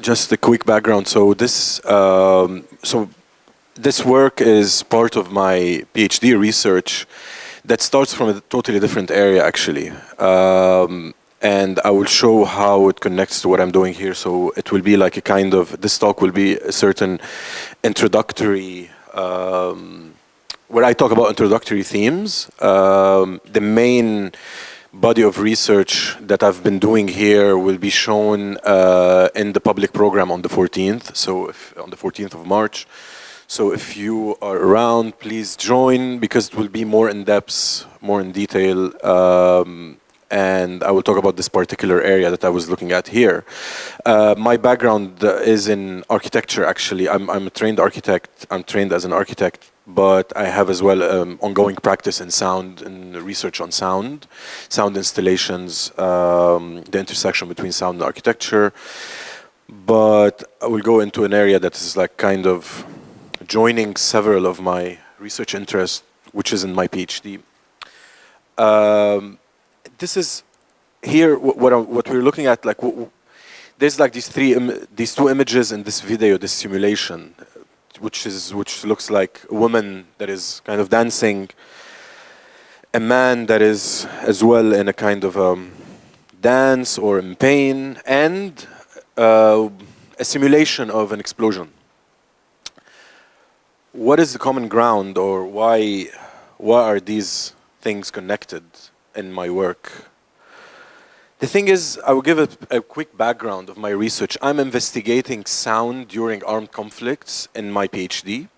Just a quick background. So this work is part of my PhD research that starts from a totally different area, actually. And I will show how it connects to what I'm doing here. So it will be like a kind of, this talk will be a certain introductory, where I talk about introductory themes. The main body of research that I've been doing here will be shown in the public program on the 14th. So on the 14th of March. So if you are around, please join, because it will be more in depth, more in detail. And I will talk about this particular area that I was looking at here. My background is in architecture, actually. I'm a trained architect. I'm trained as an architect, but I have as well ongoing practice in sound and research on sound installations, the intersection between sound and architecture. But I will go into an area that is like kind of joining several of my research interests, which is in my PhD. This is here what we're looking at. Like there's like these two images in this video, this simulation, which looks like a woman that is kind of dancing, a man that is as well in a kind of dance or in pain, and a simulation of an explosion. What is the common ground, or why are these things connected in my work? The thing is, I will give a quick background of my research. I'm investigating sound during armed conflicts in my PhD,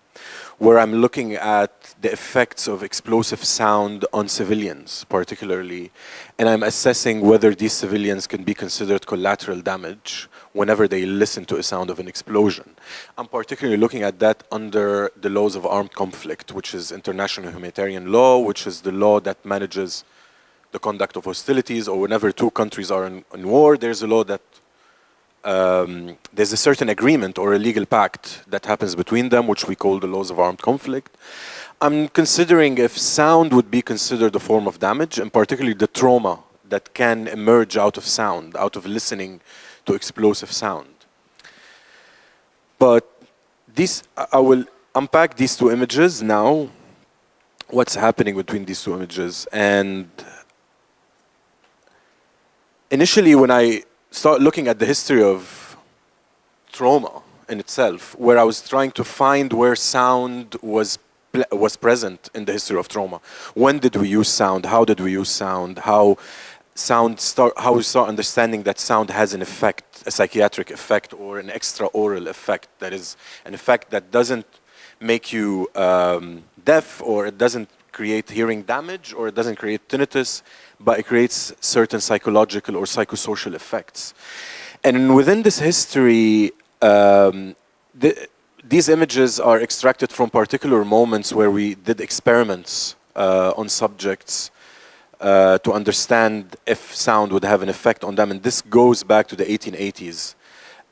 where I'm looking at the effects of explosive sound on civilians, particularly, and I'm assessing whether these civilians can be considered collateral damage whenever they listen to a sound of an explosion. I'm particularly looking at that under the laws of armed conflict, which is international humanitarian law, which is the law that manages the conduct of hostilities, or whenever two countries are in war, there's a law that there's a certain agreement or a legal pact that happens between them, which we call the laws of armed conflict. I'm considering if sound would be considered a form of damage, and particularly the trauma that can emerge out of sound, out of listening to explosive sound. But I will unpack these two images now, what's happening between these two images. And initially, when I start looking at the history of trauma in itself, where I was trying to find where sound was present in the history of trauma. When did we use sound? How did we use sound? How we start understanding that sound has an effect, a psychiatric effect or an extra-oral effect. That is an effect that doesn't make you deaf, or it doesn't create hearing damage, or it doesn't create tinnitus, but it creates certain psychological or psychosocial effects. And within this history, these images are extracted from particular moments where we did experiments on subjects to understand if sound would have an effect on them. And this goes back to the 1880s.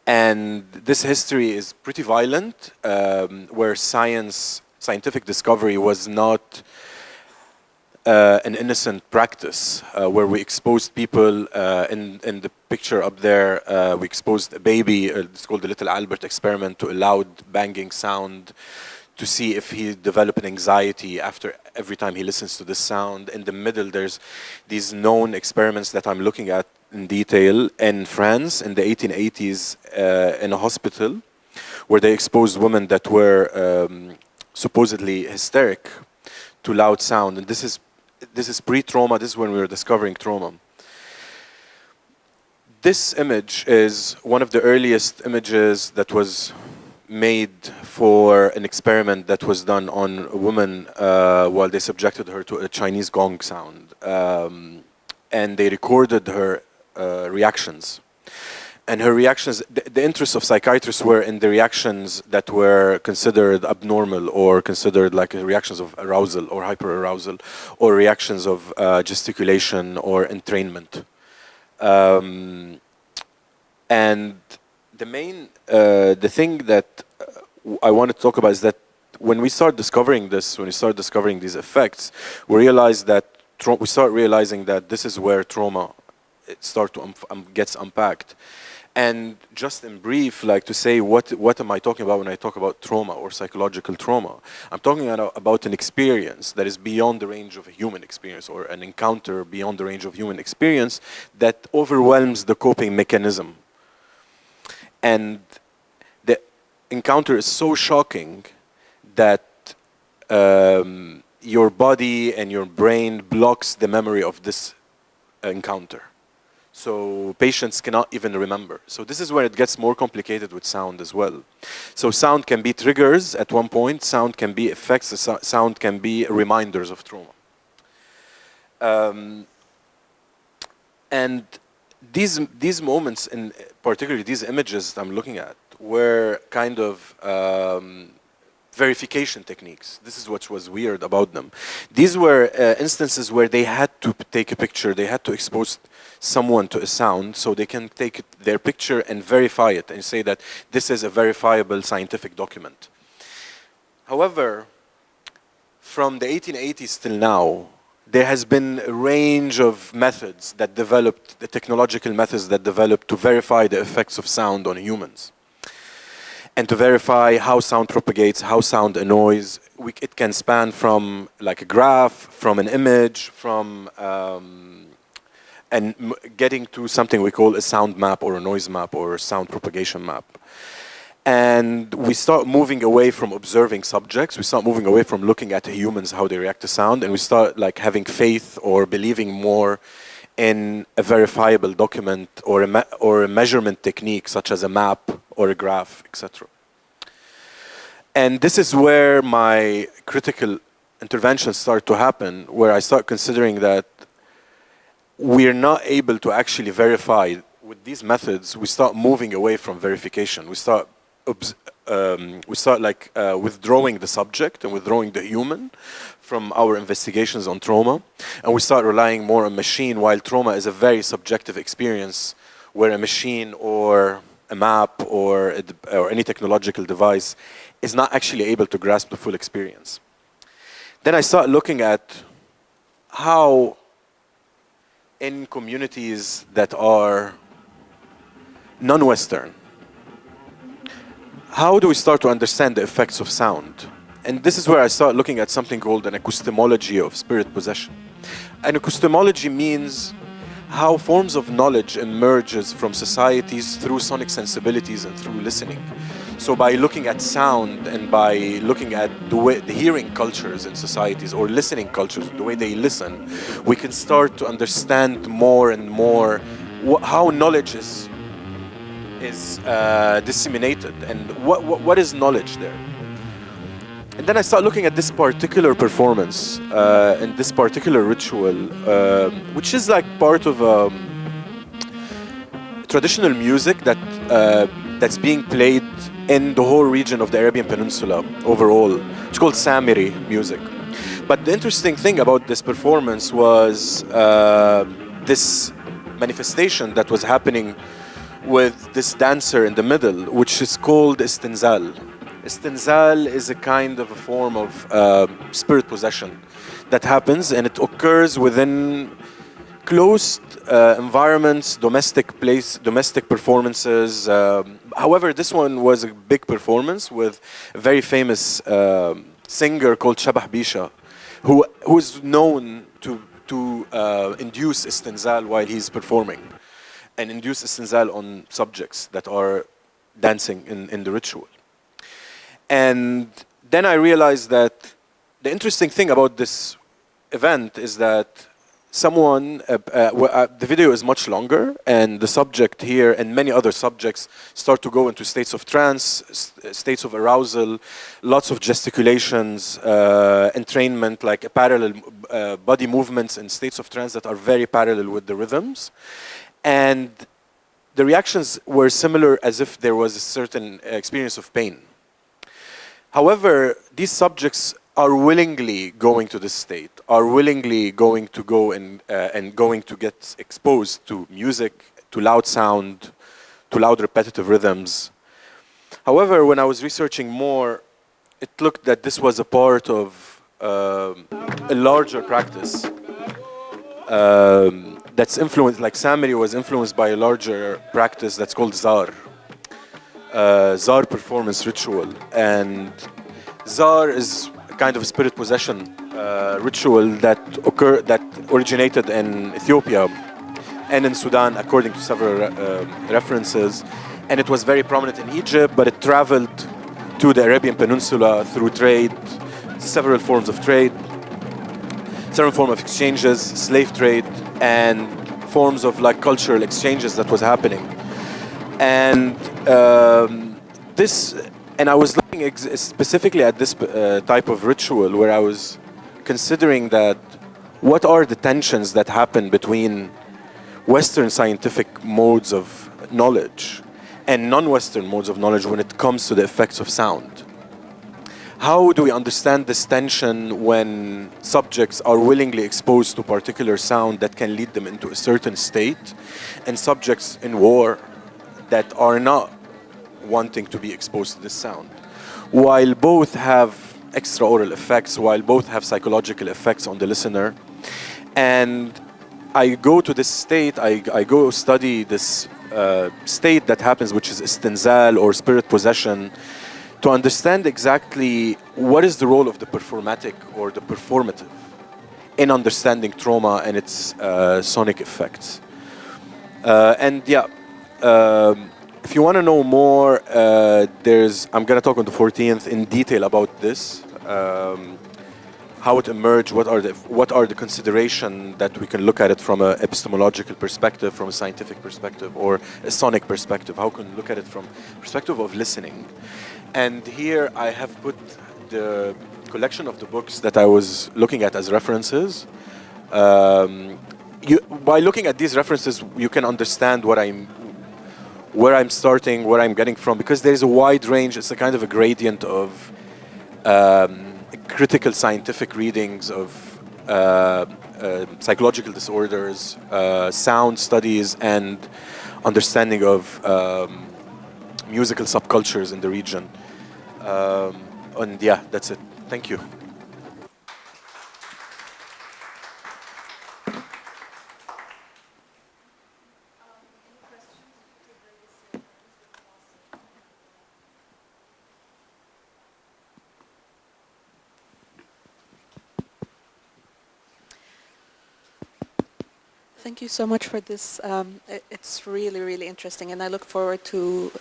And this history is pretty violent, where scientific discovery was not an innocent practice, where we exposed people, in the picture up there, we exposed a baby, it's called the Little Albert experiment, to a loud banging sound to see if he developed an anxiety after every time he listens to this sound. In the middle, there's these known experiments that I'm looking at in detail in France in the 1880s in a hospital, where they exposed women that were supposedly hysteric to loud sound. And this is pre-trauma. This is when we were discovering trauma. This image is one of the earliest images that was made for an experiment that was done on a woman while they subjected her to a Chinese gong sound. And they recorded her reactions. And her reactions, the interests of psychiatrists were in the reactions that were considered abnormal, or considered like reactions of arousal or hyperarousal, or reactions of gesticulation or entrainment. And the thing that I want to talk about is that when we start discovering this, when we start discovering these effects, we start realizing that this is where trauma gets unpacked. And just in brief, like to say, what am I talking about when I talk about trauma or psychological trauma? I'm talking about an experience that is beyond the range of a human experience, or an encounter beyond the range of human experience that overwhelms the coping mechanism. And the encounter is so shocking that your body and your brain blocks the memory of this encounter. So patients cannot even remember. So this is where it gets more complicated with sound as well. So sound can be triggers at one point, sound can be effects, sound can be reminders of trauma. And these moments, and particularly these images I'm looking at, were kind of verification techniques. This is what was weird about them. These were instances where they had to take a picture, they had to expose someone to a sound so they can take their picture and verify it and say that this is a verifiable scientific document. However, from the 1880s till now, there has been a range of methods that developed, the technological methods that developed to verify the effects of sound on humans. And to verify how sound propagates, how sound annoys. It can span from like a graph, from an image, from and getting to something we call a sound map or a noise map or a sound propagation map. And we start moving away from observing subjects. We start moving away from looking at humans, how they react to sound, and we start like having faith or believing more in a verifiable document or a measurement technique such as a map or a graph, etc. And this is where my critical interventions start to happen, where I start considering that we're not able to actually verify with these methods. We start moving away from verification. We start withdrawing the subject and withdrawing the human from our investigations on trauma, and we start relying more on machine, while trauma is a very subjective experience where a machine or a map or any technological device is not actually able to grasp the full experience. Then I start looking at how in communities that are non-Western, how do we start to understand the effects of sound? And this is where I start looking at something called an acoustemology of spirit possession. An acoustemology means how forms of knowledge emerges from societies through sonic sensibilities and through listening. So by looking at sound and by looking at the hearing cultures in societies or listening cultures, the way they listen, we can start to understand more and more how knowledge is disseminated and what is knowledge there. And then I start looking at this particular performance and this particular ritual, which is like part of traditional music that's being played in the whole region of the Arabian Peninsula overall. It's called Samiri music. But the interesting thing about this performance was this manifestation that was happening with this dancer in the middle, which is called istinzal. Istinzal is a kind of a form of spirit possession that happens, and it occurs within closed environments, domestic performances. However, this one was a big performance with a very famous singer called Shabah Bisha, who is known to induce istinzal while he's performing, and induce istinzal on subjects that are dancing in the ritual. And then I realized that the interesting thing about this event is that the video is much longer, and the subject here and many other subjects start to go into states of trance, states of arousal, lots of gesticulations, entrainment, like a parallel body movements and states of trance that are very parallel with the rhythms. And the reactions were similar, as if there was a certain experience of pain. However, these subjects are willingly going to this state, are willingly going to go and going to get exposed to music, to loud sound, to loud repetitive rhythms. However, when I was researching more, it looked that this was a part of a larger practice that's influenced, like Samiri was influenced by a larger practice that's called Zar. Zar performance ritual. And Zar is a kind of spirit possession ritual that originated in Ethiopia and in Sudan, according to several references. And it was very prominent in Egypt, but it traveled to the Arabian Peninsula through trade, several forms of trade, several forms of exchanges, slave trade, and forms of like cultural exchanges that was happening. And and I was looking specifically at this type of ritual, where I was considering that what are the tensions that happen between Western scientific modes of knowledge and non-Western modes of knowledge when it comes to the effects of sound. How do we understand this tension when subjects are willingly exposed to particular sound that can lead them into a certain state, and subjects in war that are not wanting to be exposed to this sound? While both have extraoral effects, while both have psychological effects on the listener. And I go to this state, I go study this state that happens, which is istinzal or spirit possession, to understand exactly what is the role of the performatic or the performative in understanding trauma and its sonic effects. If you want to know more, I'm going to talk on the 14th in detail about this, how it emerged, what are the considerations that we can look at it from an epistemological perspective, from a scientific perspective, or a sonic perspective. How can we look at it from perspective of listening? And here I have put the collection of the books that I was looking at as references. By looking at these references, you can understand where I'm starting, where I'm getting from, because there's a wide range. It's a kind of a gradient of critical scientific readings of psychological disorders, sound studies, and understanding of musical subcultures in the region. And yeah, that's it. Thank you. Thank you so much for this. It's really, really interesting, and I look forward to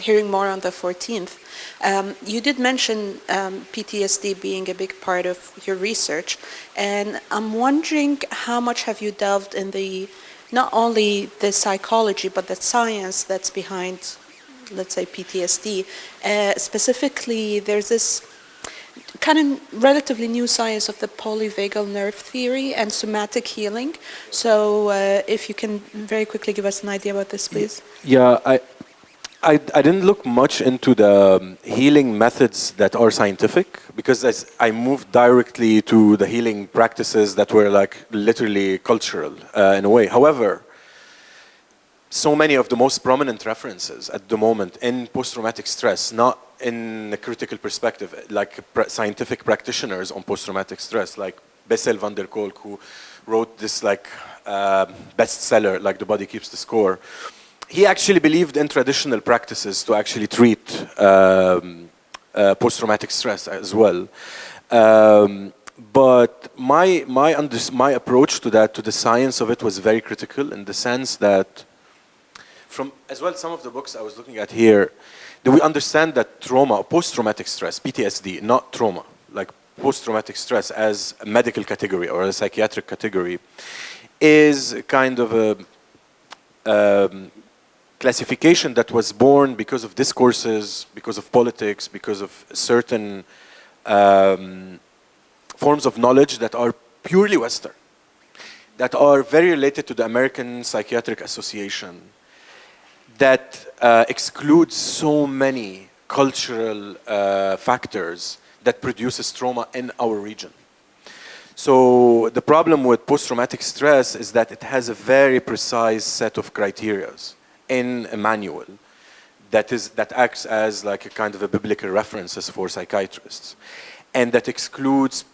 hearing more on the 14th. You did mention PTSD being a big part of your research, and I'm wondering how much have you delved in not only the psychology, but the science that's behind, let's say, PTSD. Specifically, there's this kind of relatively new science of the polyvagal nerve theory and somatic healing. So if you can very quickly give us an idea about this, please. Yeah, I didn't look much into the healing methods that are scientific, because I moved directly to the healing practices that were like literally cultural in a way. However, so many of the most prominent references at the moment in post-traumatic stress, not in a critical perspective, like scientific practitioners on post-traumatic stress, like Bessel van der Kolk, who wrote this like bestseller, like The Body Keeps the Score. He actually believed in traditional practices to actually treat post-traumatic stress as well. But my approach to that, to the science of it, was very critical, in the sense that from as well some of the books I was looking at here, do we understand that trauma, post-traumatic stress, PTSD, not trauma, like post-traumatic stress as a medical category or a psychiatric category, is kind of a classification that was born because of discourses, because of politics, because of certain forms of knowledge that are purely Western, that are very related to the American Psychiatric Association, that excludes so many cultural factors that produces trauma in our region. So the problem with post-traumatic stress is that it has a very precise set of criteria in a manual that acts as like a kind of a biblical references for psychiatrists, and that excludes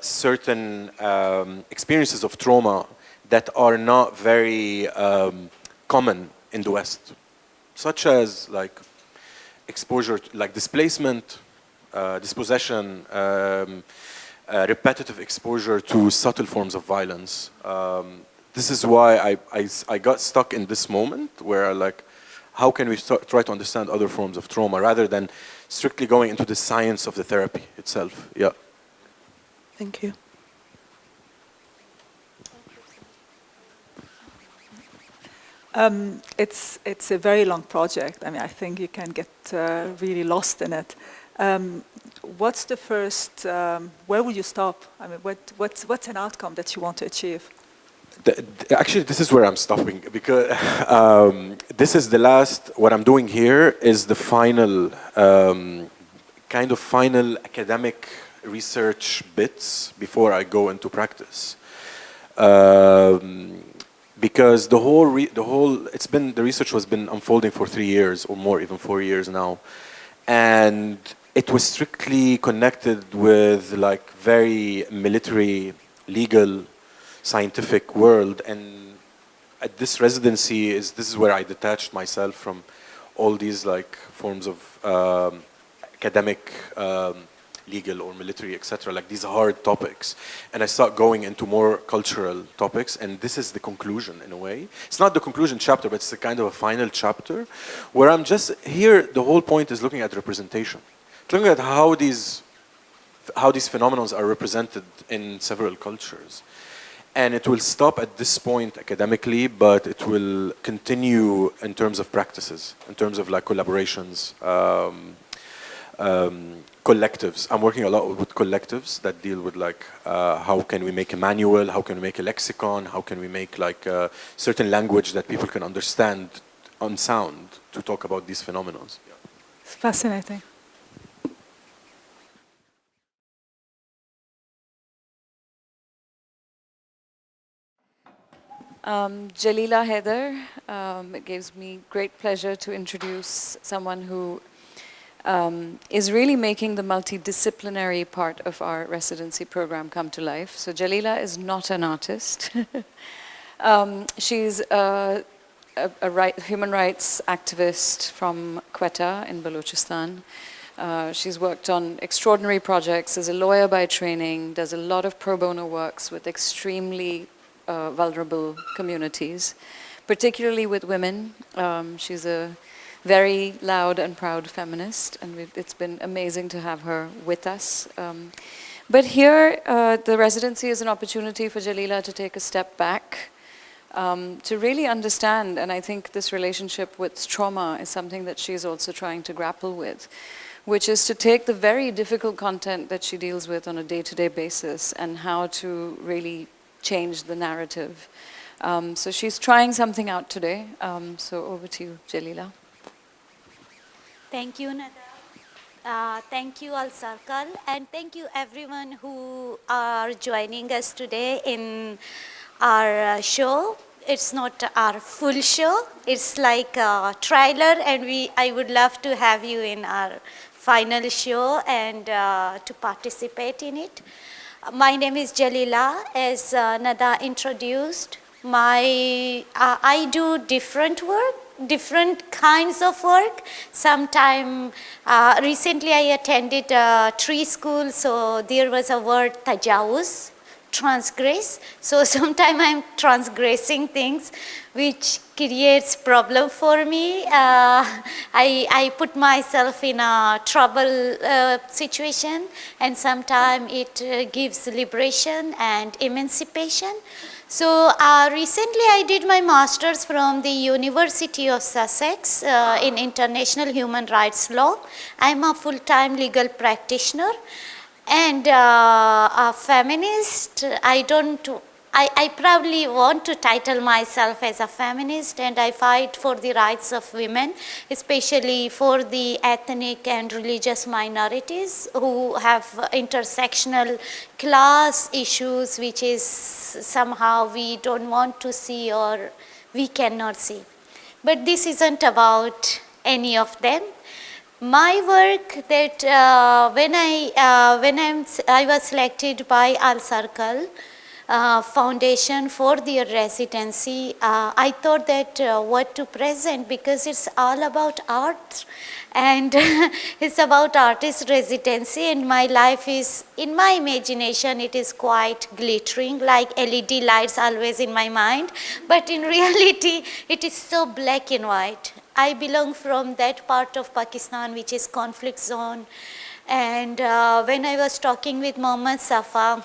certain experiences of trauma that are not very common in the West, such as like exposure to, like displacement, dispossession, repetitive exposure to subtle forms of violence. This is why I got stuck in this moment where I like, how can we try to understand other forms of trauma rather than strictly going into the science of the therapy itself? Yeah. Thank you. It's a very long project. I mean, I think you can get really lost in it. What's the first? Where will you stop? I mean, what's an outcome that you want to achieve? Actually, this is where I'm stopping because this is the last. What I'm doing here is the final, kind of final academic research bits before I go into practice. Because the research has been unfolding for 3 years or more, even 4 years now, and it was strictly connected with like very military, legal, scientific world. And at this residency, this is where I detached myself from all these like forms of academic, legal or military, etc., like these hard topics, and I start going into more cultural topics, and this is the conclusion in a way. It's not the conclusion chapter, but it's a kind of a final chapter where I'm just here. The whole point is looking at representation, looking at how these phenomena are represented in several cultures. And it will stop at this point academically, but it will continue in terms of practices, in terms of like collaborations, collectives. I'm working a lot with collectives that deal with like how can we make a manual, how can we make a lexicon, how can we make like a certain language that people can understand on sound to talk about these phenomena. Yeah. It's fascinating. Jalila Haider, it gives me great pleasure to introduce someone who is really making the multidisciplinary part of our residency program come to life. So Jalila is not an artist. She's a human rights activist from Quetta in Balochistan. She's worked on extraordinary projects as a lawyer by training, does a lot of pro bono works with extremely vulnerable communities, particularly with women. She's a very loud and proud feminist, and it's been amazing to have her with us. But here, the residency is an opportunity for Jalila to take a step back, to really understand, and I think this relationship with trauma is something that she's also trying to grapple with, which is to take the very difficult content that she deals with on a day-to-day basis and how to really change the narrative. So she's trying something out today. So over to you, Jalila. Thank you, Nada. Thank you, Alserkal, and thank you everyone who are joining us today in our show. It's not our full show. It's like a trailer, and I would love to have you in our final show and to participate in it. My name is Jalila. As Nada introduced, I do different work, different kinds of work. Sometime, recently I attended a tree school, so there was a word tajawuz, transgress. So sometimes I'm transgressing things which creates problem for me. I put myself in a trouble situation, and sometimes it gives liberation and emancipation. So recently I did my master's from the University of Sussex in International Human Rights Law. I'm a full-time legal practitioner and a feminist. I proudly want to title myself as a feminist, and I fight for the rights of women, especially for the ethnic and religious minorities who have intersectional class issues, which is somehow we don't want to see or we cannot see. But this isn't about any of them. My work that when I was selected by Alserkal foundation for their residency. I thought that what to present, because it's all about art and it's about artist residency, and my life is, in my imagination, it is quite glittering, like LED lights always in my mind, but in reality it is so black and white. I belong from that part of Pakistan which is conflict zone, and when I was talking with Mhamad Safa,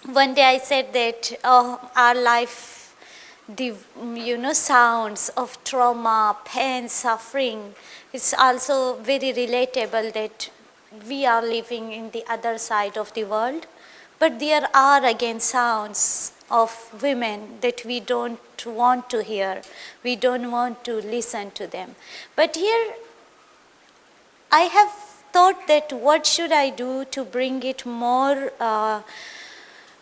one day I said that our life, the sounds of trauma, pain, suffering, it's also very relatable that we are living in the other side of the world. But there are again sounds of women that we don't want to hear. We don't want to listen to them. But here I have thought that what should I do to bring it more,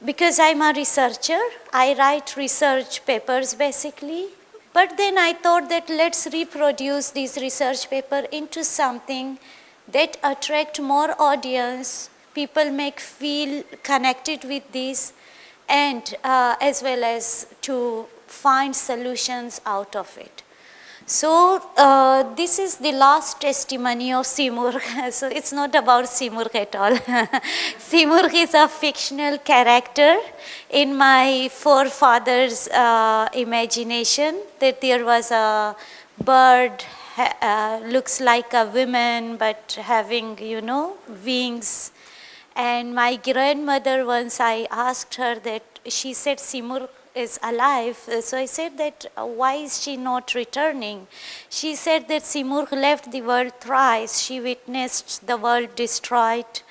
because I'm a researcher, I write research papers basically. But then I thought that let's reproduce these research paper into something that attract more audience, people make feel connected with this, and as well as to find solutions out of it. So this is the last testimony of Simurgh. So it's not about Simurgh at all. Simurgh is a fictional character in my forefathers' imagination, that there was a bird, looks like a woman but having, wings. And my grandmother, once I asked her that, she said Simurgh is alive. So I said that, why is she not returning? She said that Simurgh left the world thrice. She witnessed the world destroyed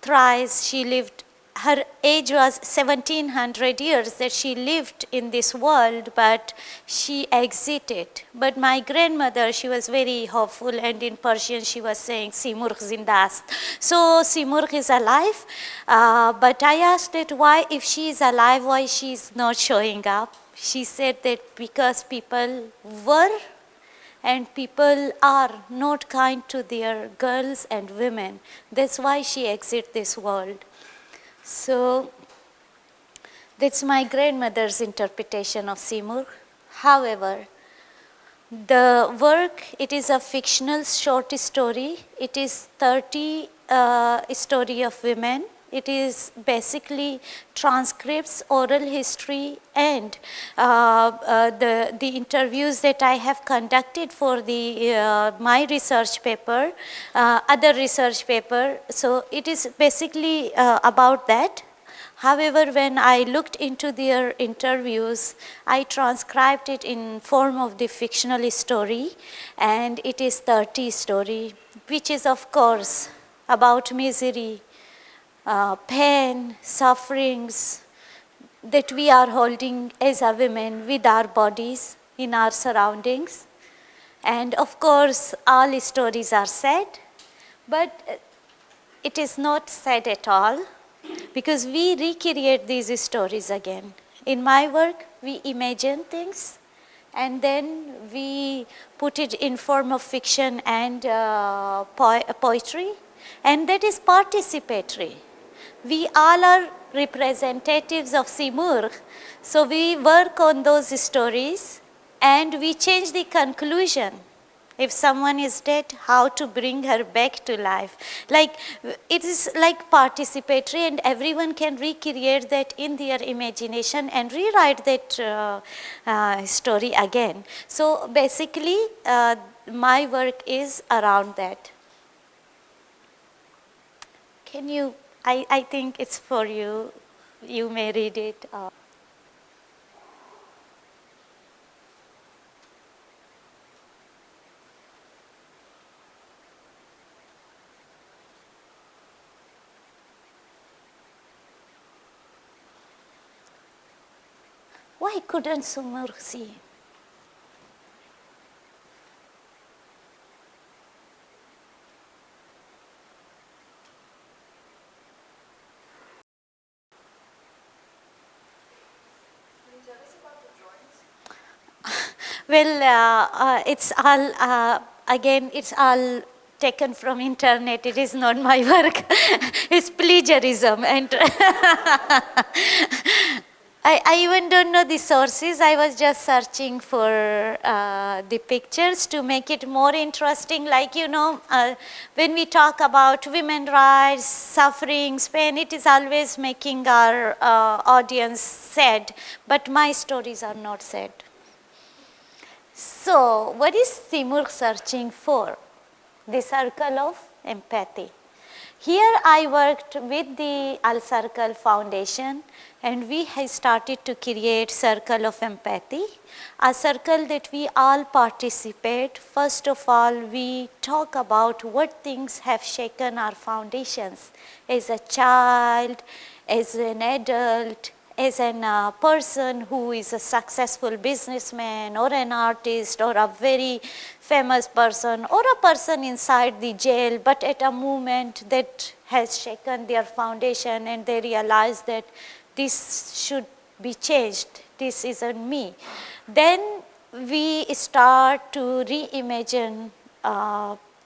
thrice. She lived, her age was 1700 years that she lived in this world, but she exited. But my grandmother, she was very hopeful, and in Persian she was saying Simurgh zindast. So Simurgh is alive, but I asked that why, if she is alive, why she is not showing up? She said that because people were and people are not kind to their girls and women. That's why she exit this world. So that's my grandmother's interpretation of Simurgh. However, the work, it is a fictional short story. It is 30 story of women. It is basically transcripts, oral history, and the interviews that I have conducted for the my research paper, other research paper. So it is basically about that. However, when I looked into their interviews, I transcribed it in form of the fictional story, and it is 30 story, which is of course about misery, pain, sufferings that we are holding as a women with our bodies in our surroundings. And of course, all stories are sad, but it is not sad at all, because we recreate these stories again. In my work, we imagine things, and then we put it in form of fiction and poetry, and that is participatory. We all are representatives of Simurgh, so we work on those stories and we change the conclusion. If someone is dead, how to bring her back to life. Like, it is like participatory, and everyone can recreate that in their imagination and rewrite that story again. So basically, my work is around that. Can you, I think it's for you. You may read it. Why couldn't Simurgh see? Well, it's all, again, it's all taken from internet. It is not my work. It's plagiarism. And I even don't know the sources. I was just searching for the pictures to make it more interesting. Like, you know, when we talk about women rights, sufferings, pain, it is always making our audience sad. But my stories are not sad. So, what is Simurgh searching for? The circle of empathy. Here I worked with the Alserkal Foundation, and we have started to create circle of empathy, a circle that we all participate. First of all, we talk about what things have shaken our foundations as a child, as an adult, as a person who is a successful businessman or an artist or a very famous person or a person inside the jail, but at a moment that has shaken their foundation and they realize that this should be changed, this isn't me. Then we start to reimagine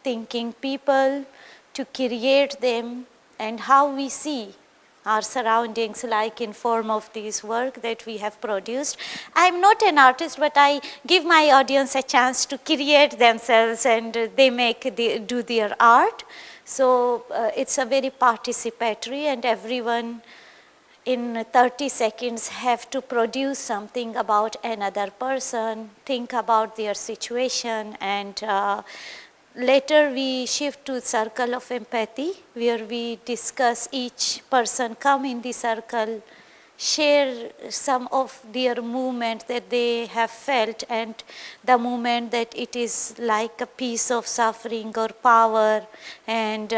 thinking people, to create them, and how we see our surroundings, like in form of this work that we have produced. I'm not an artist, but I give my audience a chance to create themselves, and they do their art. So it's a very participatory, and everyone in 30 seconds have to produce something about another person, think about their situation, and later we shift to circle of empathy, where we discuss, each person come in the circle, share some of their movement that they have felt, and the moment that it is like a piece of suffering or power, and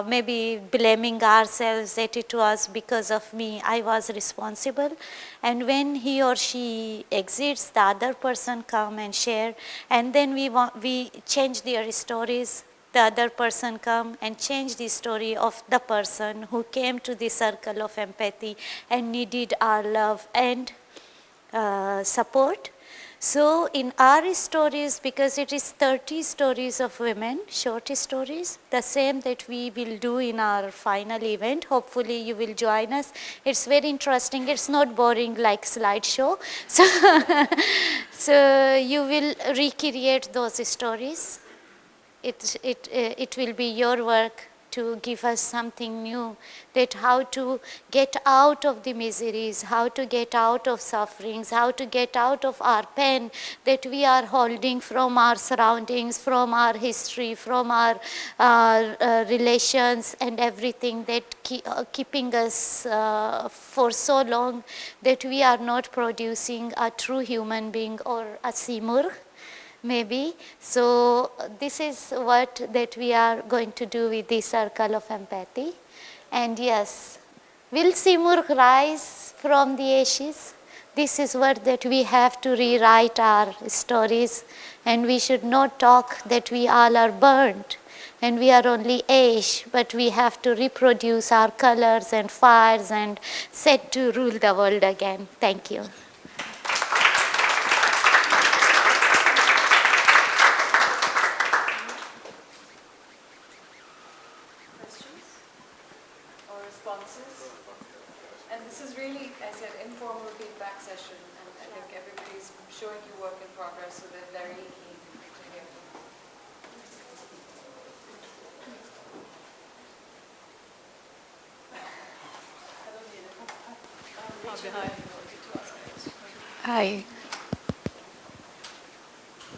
maybe blaming ourselves that it was because of me, I was responsible. And when he or she exits, the other person come and share, and then we change their stories. The other person come and change the story of the person who came to the circle of empathy and needed our love and support. So in our stories, because it is 30 stories of women, short stories, the same that we will do in our final event. Hopefully you will join us. It's very interesting. It's not boring like slideshow. So you will recreate those stories. It will be your work to give us something new, that how to get out of the miseries, how to get out of sufferings, how to get out of our pain that we are holding from our surroundings, from our history, from our relations and everything that keeping us for so long that we are not producing a true human being or a Simurgh. Maybe. So this is what that we are going to do with the circle of empathy. And yes, will Simurgh rise from the ashes? This is what that we have to rewrite our stories, and we should not talk that we all are burnt and we are only ash, but we have to reproduce our colors and fires and set to rule the world again. Thank you. And this is really, I said, informal feedback session, and I think everybody's showing you work in progress, so they're very keen to hear from you. Hi.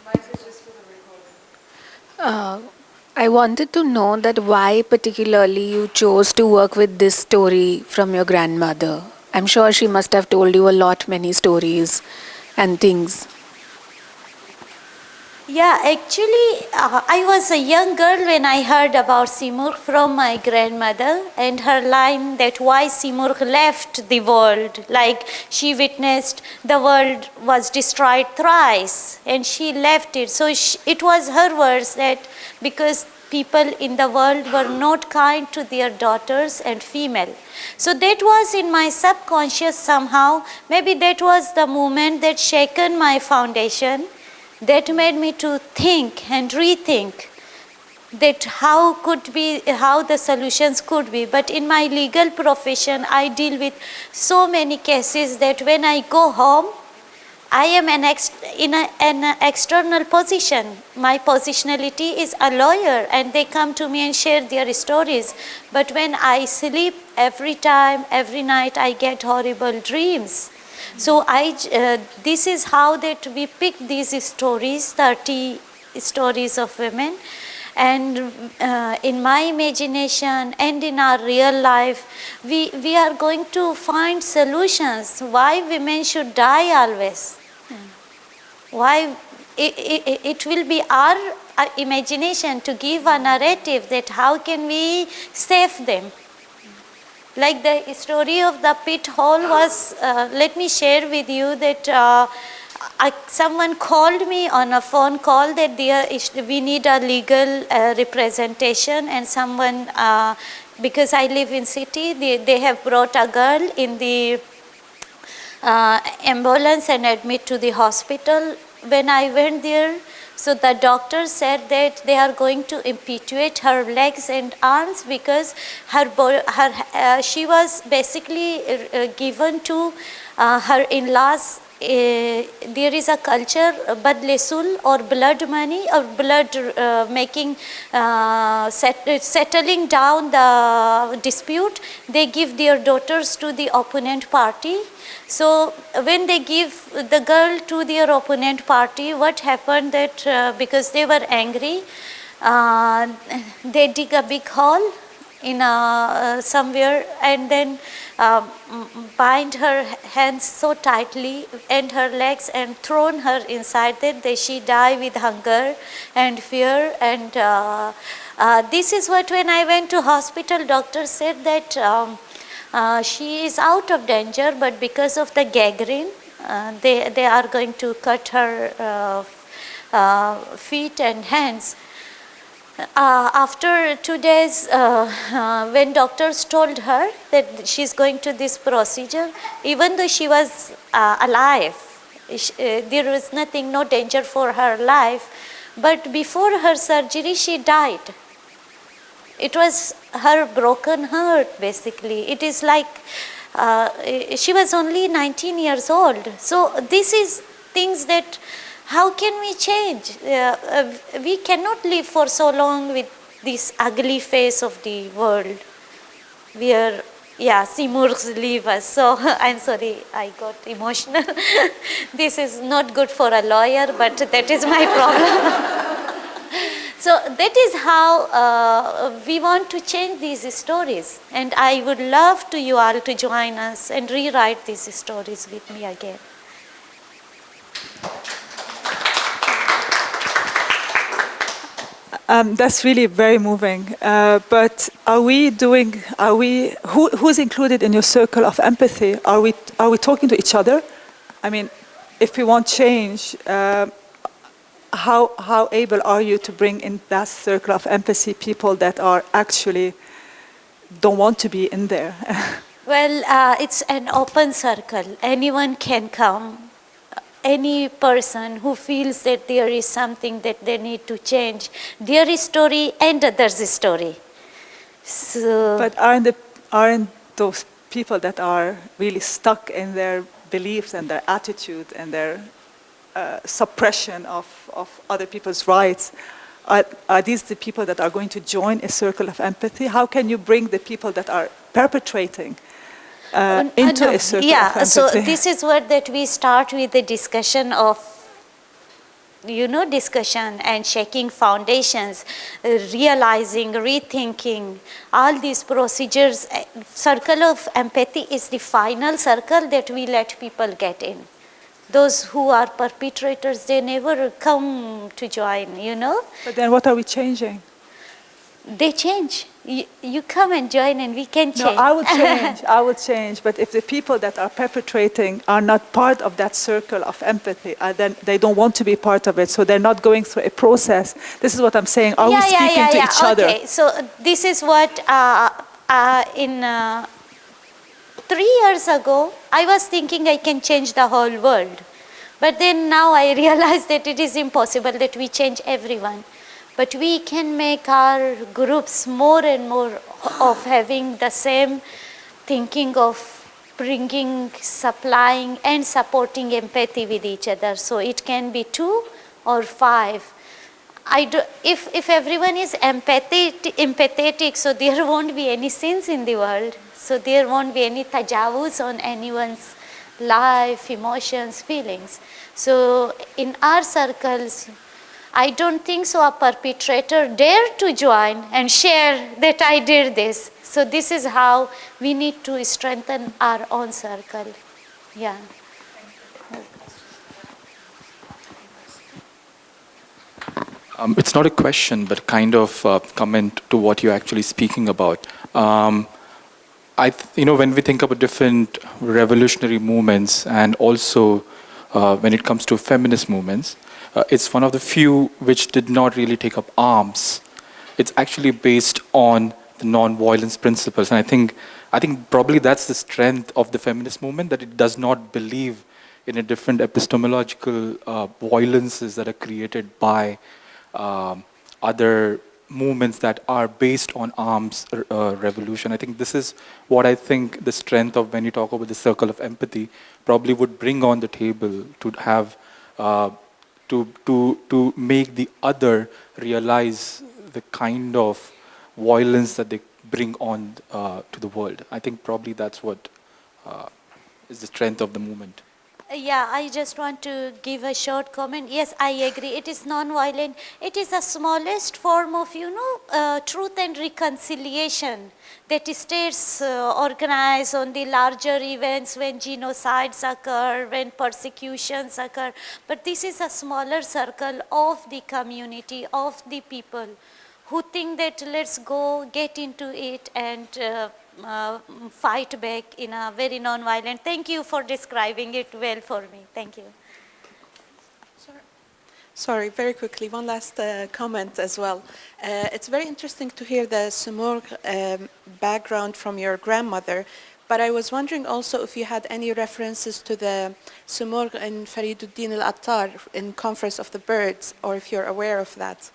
Mic is just for the recording. I wanted to know that why particularly you chose to work with this story from your grandmother. I'm sure she must have told you many stories and things. Yeah, actually, I was a young girl when I heard about Simurgh from my grandmother, and her line that why Simurgh left the world, like she witnessed the world was destroyed thrice and she left it. So it was her words that because people in the world were not kind to their daughters and female. So that was in my subconscious somehow. Maybe that was the moment that shaken my foundation, that made me to think and rethink that how the solutions could be. But in my legal profession, I deal with so many cases that when I go home, I am in an external position. My positionality is a lawyer, and they come to me and share their stories. But when I sleep, every night, I get horrible dreams. So this is how that we pick these stories, 30 stories of women. And in my imagination and in our real life, we are going to find solutions. Why women should die always? Why it will be our imagination to give a narrative that how can we save them. Like the story of the pit hole was, let me share with you that someone called me on a phone call that we need a legal representation, and someone, because I live in city, they have brought a girl in the ambulance and admit to the hospital. When I went there, so the doctor said that they are going to amputate her legs and arms because she was basically given to her in-laws. There is a culture, badlesul, or blood money, or blood making, settling down the dispute. They give their daughters to the opponent party. So when they give the girl to their opponent party, what happened that because they were angry, they dig a big hole in somewhere, and then bind her hands so tightly and her legs and thrown her inside that she die with hunger and fear. And this is what, when I went to hospital, doctor said that she is out of danger, but because of the gangrene, they are going to cut her feet and hands. After 2 days, when doctors told her that she's going to this procedure, even though she was alive, there was nothing, no danger for her life, but before her surgery, she died. It was her broken heart, basically. It is like she was only 19 years old. So this is things that, how can we change? We cannot live for so long with this ugly face of the world where, Simurgs leave us. So I'm sorry, I got emotional. This is not good for a lawyer, but that is my problem. So that is how we want to change these stories. And I would love to you all to join us and rewrite these stories with me again. That's really very moving. But who's included in your circle of empathy? Are we talking to each other? I mean, if we want change, how able are you to bring in that circle of empathy people that are actually don't want to be in there? Well, it's an open circle. Anyone can come. Any person who feels that there is something that they need to change, their story and others' story. So, but aren't those people that are really stuck in their beliefs and their attitude and their suppression of other people's rights, are these the people that are going to join a circle of empathy? How can you bring the people that are perpetrating into a circle of empathy? So this is what that we start with the discussion of, discussion and shaking foundations, realizing, rethinking, all these procedures. Circle of empathy is the final circle that we let people get in. Those who are perpetrators, they never come to join, But then what are we changing? They change. You come and join and we can change. No, I would change. But if the people that are perpetrating are not part of that circle of empathy, then they don't want to be part of it, so they're not going through a process. This is what I'm saying. Are we speaking to each other? Okay, so this is what, in 3 years ago, I was thinking I can change the whole world. But then now I realize that it is impossible that we change everyone. But we can make our groups more and more of having the same thinking of bringing, supplying, and supporting empathy with each other. So it can be 2 or 5. If everyone is empathetic, so there won't be any sins in the world. So there won't be any tajawuz on anyone's life, emotions, feelings. So in our circles, I don't think so a perpetrator dare to join and share that I did this. So this is how we need to strengthen our own circle. Yeah. It's not a question, but kind of comment to what you're actually speaking about. When we think about different revolutionary movements, and also when it comes to feminist movements, it's one of the few which did not really take up arms. It's actually based on the non-violence principles, and I think probably that's the strength of the feminist movement, that it does not believe in a different epistemological violences that are created by other movements that are based on arms revolution. I think this is what I think the strength of, when you talk about the circle of empathy, probably would bring on the table to have to make the other realize the kind of violence that they bring on to the world. I think probably that's what is the strength of the movement. Yeah, I just want to give a short comment. Yes, I agree. It is non-violent. It is the smallest form of, truth and reconciliation that states organize on the larger events when genocides occur, when persecutions occur. But this is a smaller circle of the community, of the people who think that let's go get into it and fight back in a very non-violent. Thank you for describing it well for me. Thank you. Sorry, very quickly, one last comment as well. It's very interesting to hear the Sumur background from your grandmother, but I was wondering also if you had any references to the Sumur in Fariduddin al-Attar in Conference of the Birds, or if you're aware of that.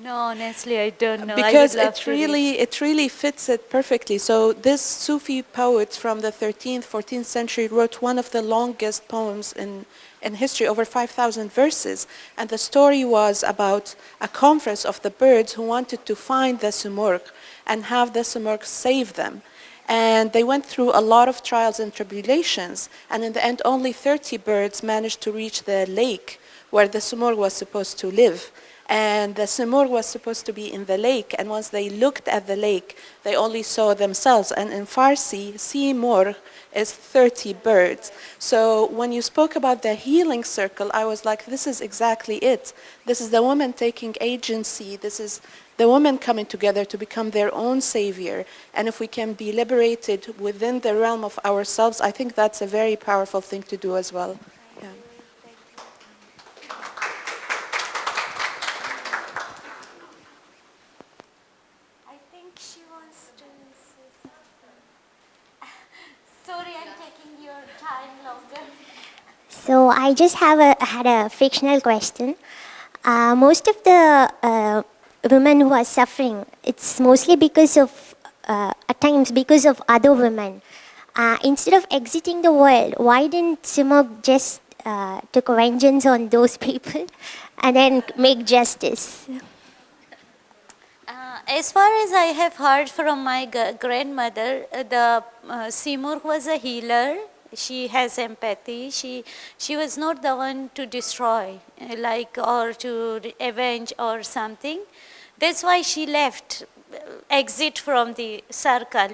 No, honestly, I don't know. Because it really fits it perfectly. So this Sufi poet from the 13th, 14th century wrote one of the longest poems in history, over 5,000 verses. And the story was about a conference of the birds who wanted to find the Sumurq and have the Sumurq save them. And they went through a lot of trials and tribulations. And in the end, only 30 birds managed to reach the lake where the Sumurq was supposed to live. And the Sumur was supposed to be in the lake, and once they looked at the lake, they only saw themselves. And in Farsi, Simur is 30 birds. So when you spoke about the healing circle, I was like, this is exactly it. This is the woman taking agency. This is the women coming together to become their own savior. And if we can be liberated within the realm of ourselves, I think that's a very powerful thing to do as well. Yeah. She wants to say something. Sorry, I'm taking your time longer. So I just had a fictional question. Most of the women who are suffering, it's mostly because of, at times, because of other women. Instead of exiting the world, why didn't Simog just took vengeance on those people and then make justice? As far as I have heard from my grandmother, the Simur was a healer. She has empathy. She was not the one to destroy, or to avenge or something. That's why she left, exit from the circle,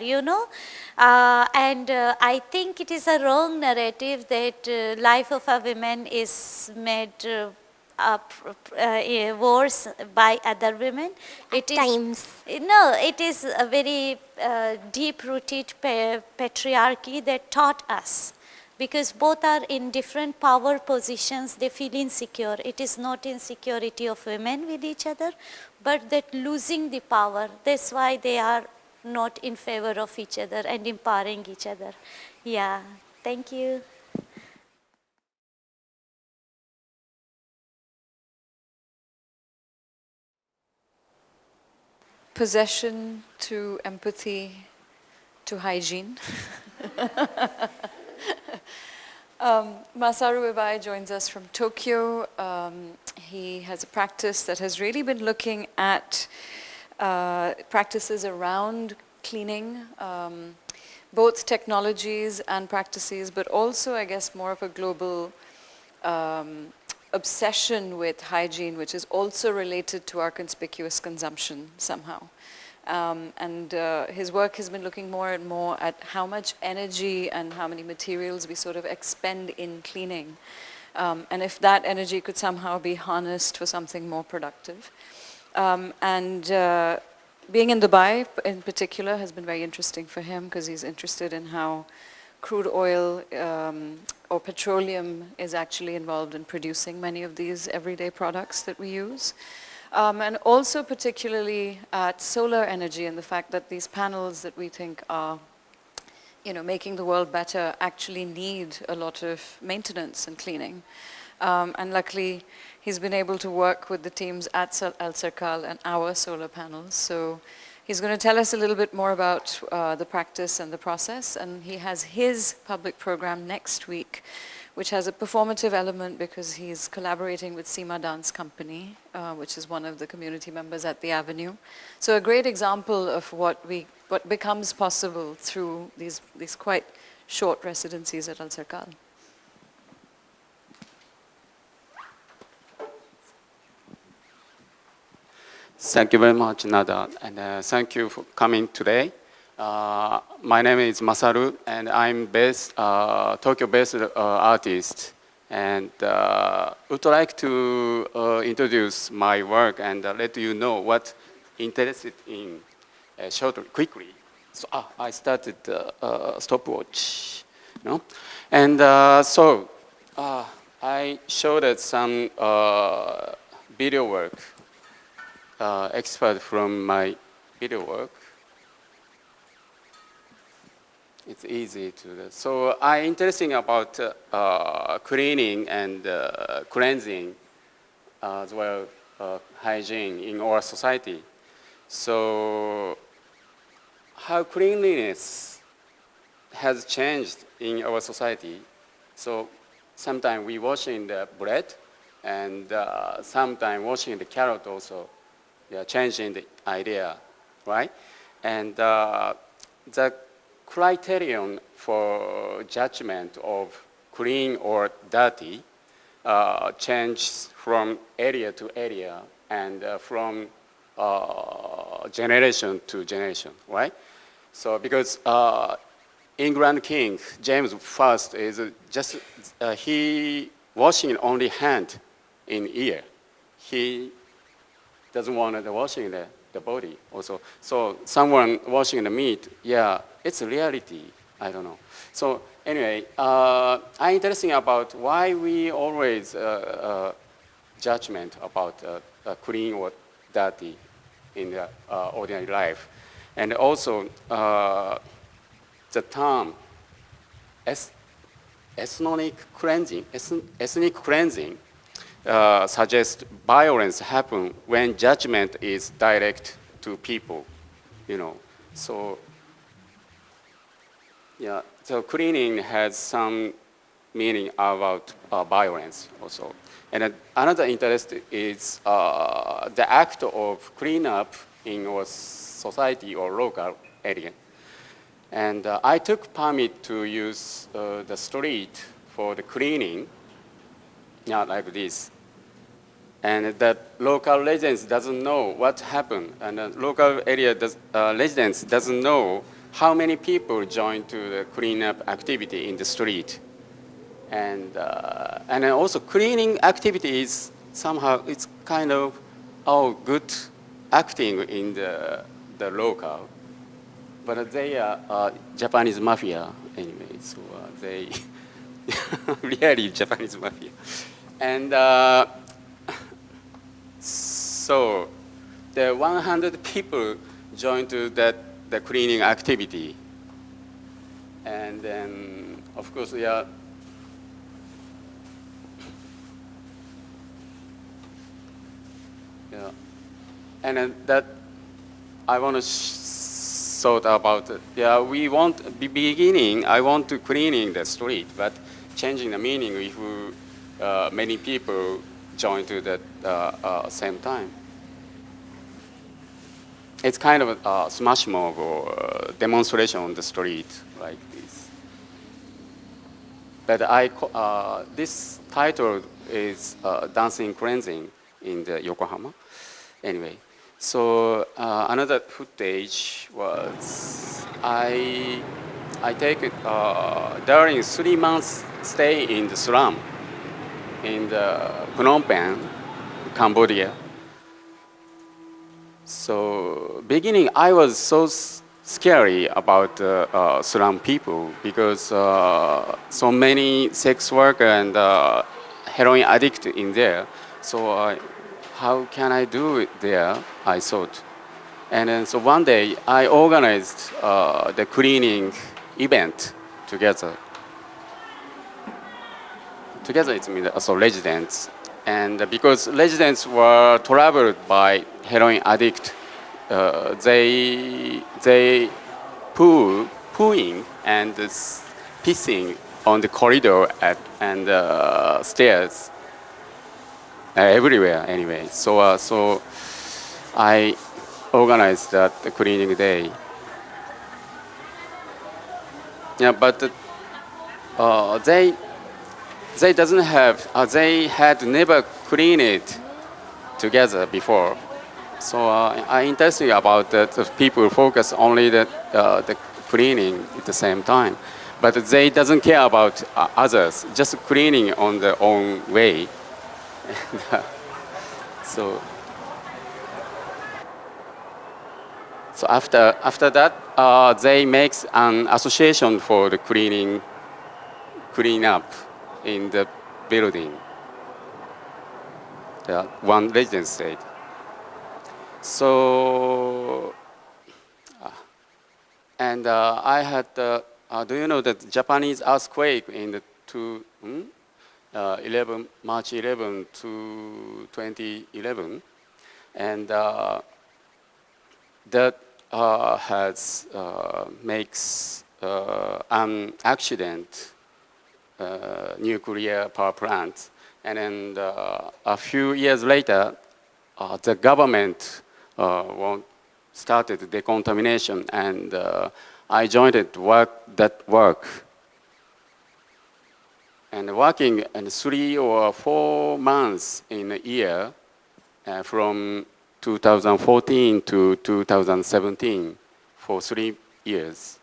and I think it is a wrong narrative that life of a woman is made worse by other women. At times. No, it is a very deep-rooted patriarchy that taught us. Because both are in different power positions, they feel insecure. It is not insecurity of women with each other, but that losing the power. That's why they are not in favor of each other and empowering each other. Yeah, thank you. possession to empathy to hygiene. Masaru Iwai joins us from Tokyo. He has a practice that has really been looking at practices around cleaning, both technologies and practices, but also, I guess, more of a global obsession with hygiene, which is also related to our conspicuous consumption somehow. His work has been looking more and more at how much energy and how many materials we sort of expend in cleaning. And if that energy could somehow be harnessed for something more productive. Being in Dubai in particular has been very interesting for him because he's interested in how crude oil or petroleum is actually involved in producing many of these everyday products that we use. And also particularly at solar energy and the fact that these panels that we think are making the world better actually need a lot of maintenance and cleaning. And luckily, he's been able to work with the teams at Alserkal and our solar panels. So he's going to tell us a little bit more about the practice and the process. And he has his public program next week, which has a performative element because he's collaborating with Seema Dance Company, which is one of the community members at the Avenue. So a great example of what becomes possible through these quite short residencies at Alserkal. Thank you very much, Nada, and thank you for coming today. My name is Masaru, and I'm Tokyo-based artist, and would like to introduce my work and let you know what interested in quickly. So I started stopwatch, and so I showed some video work. Expert from my video work. It's easy to do. So I'm interested about cleaning and cleansing as well hygiene in our society. So how cleanliness has changed in our society. So sometimes we washing the bread and sometimes washing the carrot also. Changing the idea, right? And the criterion for judgment of clean or dirty changes from area to area and from generation to generation, right? So because England King James I is just he washing only hand in ear. He doesn't want the washing the body also. So someone washing the meat, yeah, it's a reality. I don't know. So anyway, I'm interested about why we always judgment about clean or dirty in the ordinary life, and also the term ethnic cleansing. Suggest violence happen when judgment is direct to people, So yeah, so cleaning has some meaning about violence also. And another interest is the act of cleanup in our society or local area. And I took permit to use the street for the cleaning, like this. And that local residents doesn't know what happened, and the local area residents doesn't know how many people joined to the cleanup activity in the street. And then also cleaning activity is somehow, it's kind of good acting in the local, but they are Japanese mafia anyway, so they really Japanese mafia. And so the 100 people joined to the cleaning activity. And then, of course, yeah, and then that I want to thought about it. Yeah, we want beginning. I want to cleaning the street, but changing the meaning if many people join to the same time. It's kind of a smash mob or demonstration on the street like this. But this title is Dancing Cleansing in the Yokohama. Anyway, so another footage was I take it during 3 months stay in the slum in the Phnom Penh, Cambodia. So beginning, I was so scary about slum people because so many sex worker and heroin addict in there. So how can I do it there? I thought, and then so one day I organized the cleaning event together. Together, it means also residents. And because residents were troubled by heroin addict, they pooing and pissing on the corridor and stairs everywhere. Anyway, so I organized that cleaning day. Yeah, but they doesn't have, they had never cleaned it together before. So I interested about that people focus only the cleaning at the same time. But they doesn't care about others, just cleaning on their own way. So after that, they make an association for the clean up in the building. One resident said. So, and I had, do you know that Japanese earthquake in the March 11 to 2011, and that makes an accident. Nuclear power plant, and then a few years later, the government started decontamination, and I joined it that work. And working in 3 or 4 months in a year, from 2014 to 2017, for 3 years,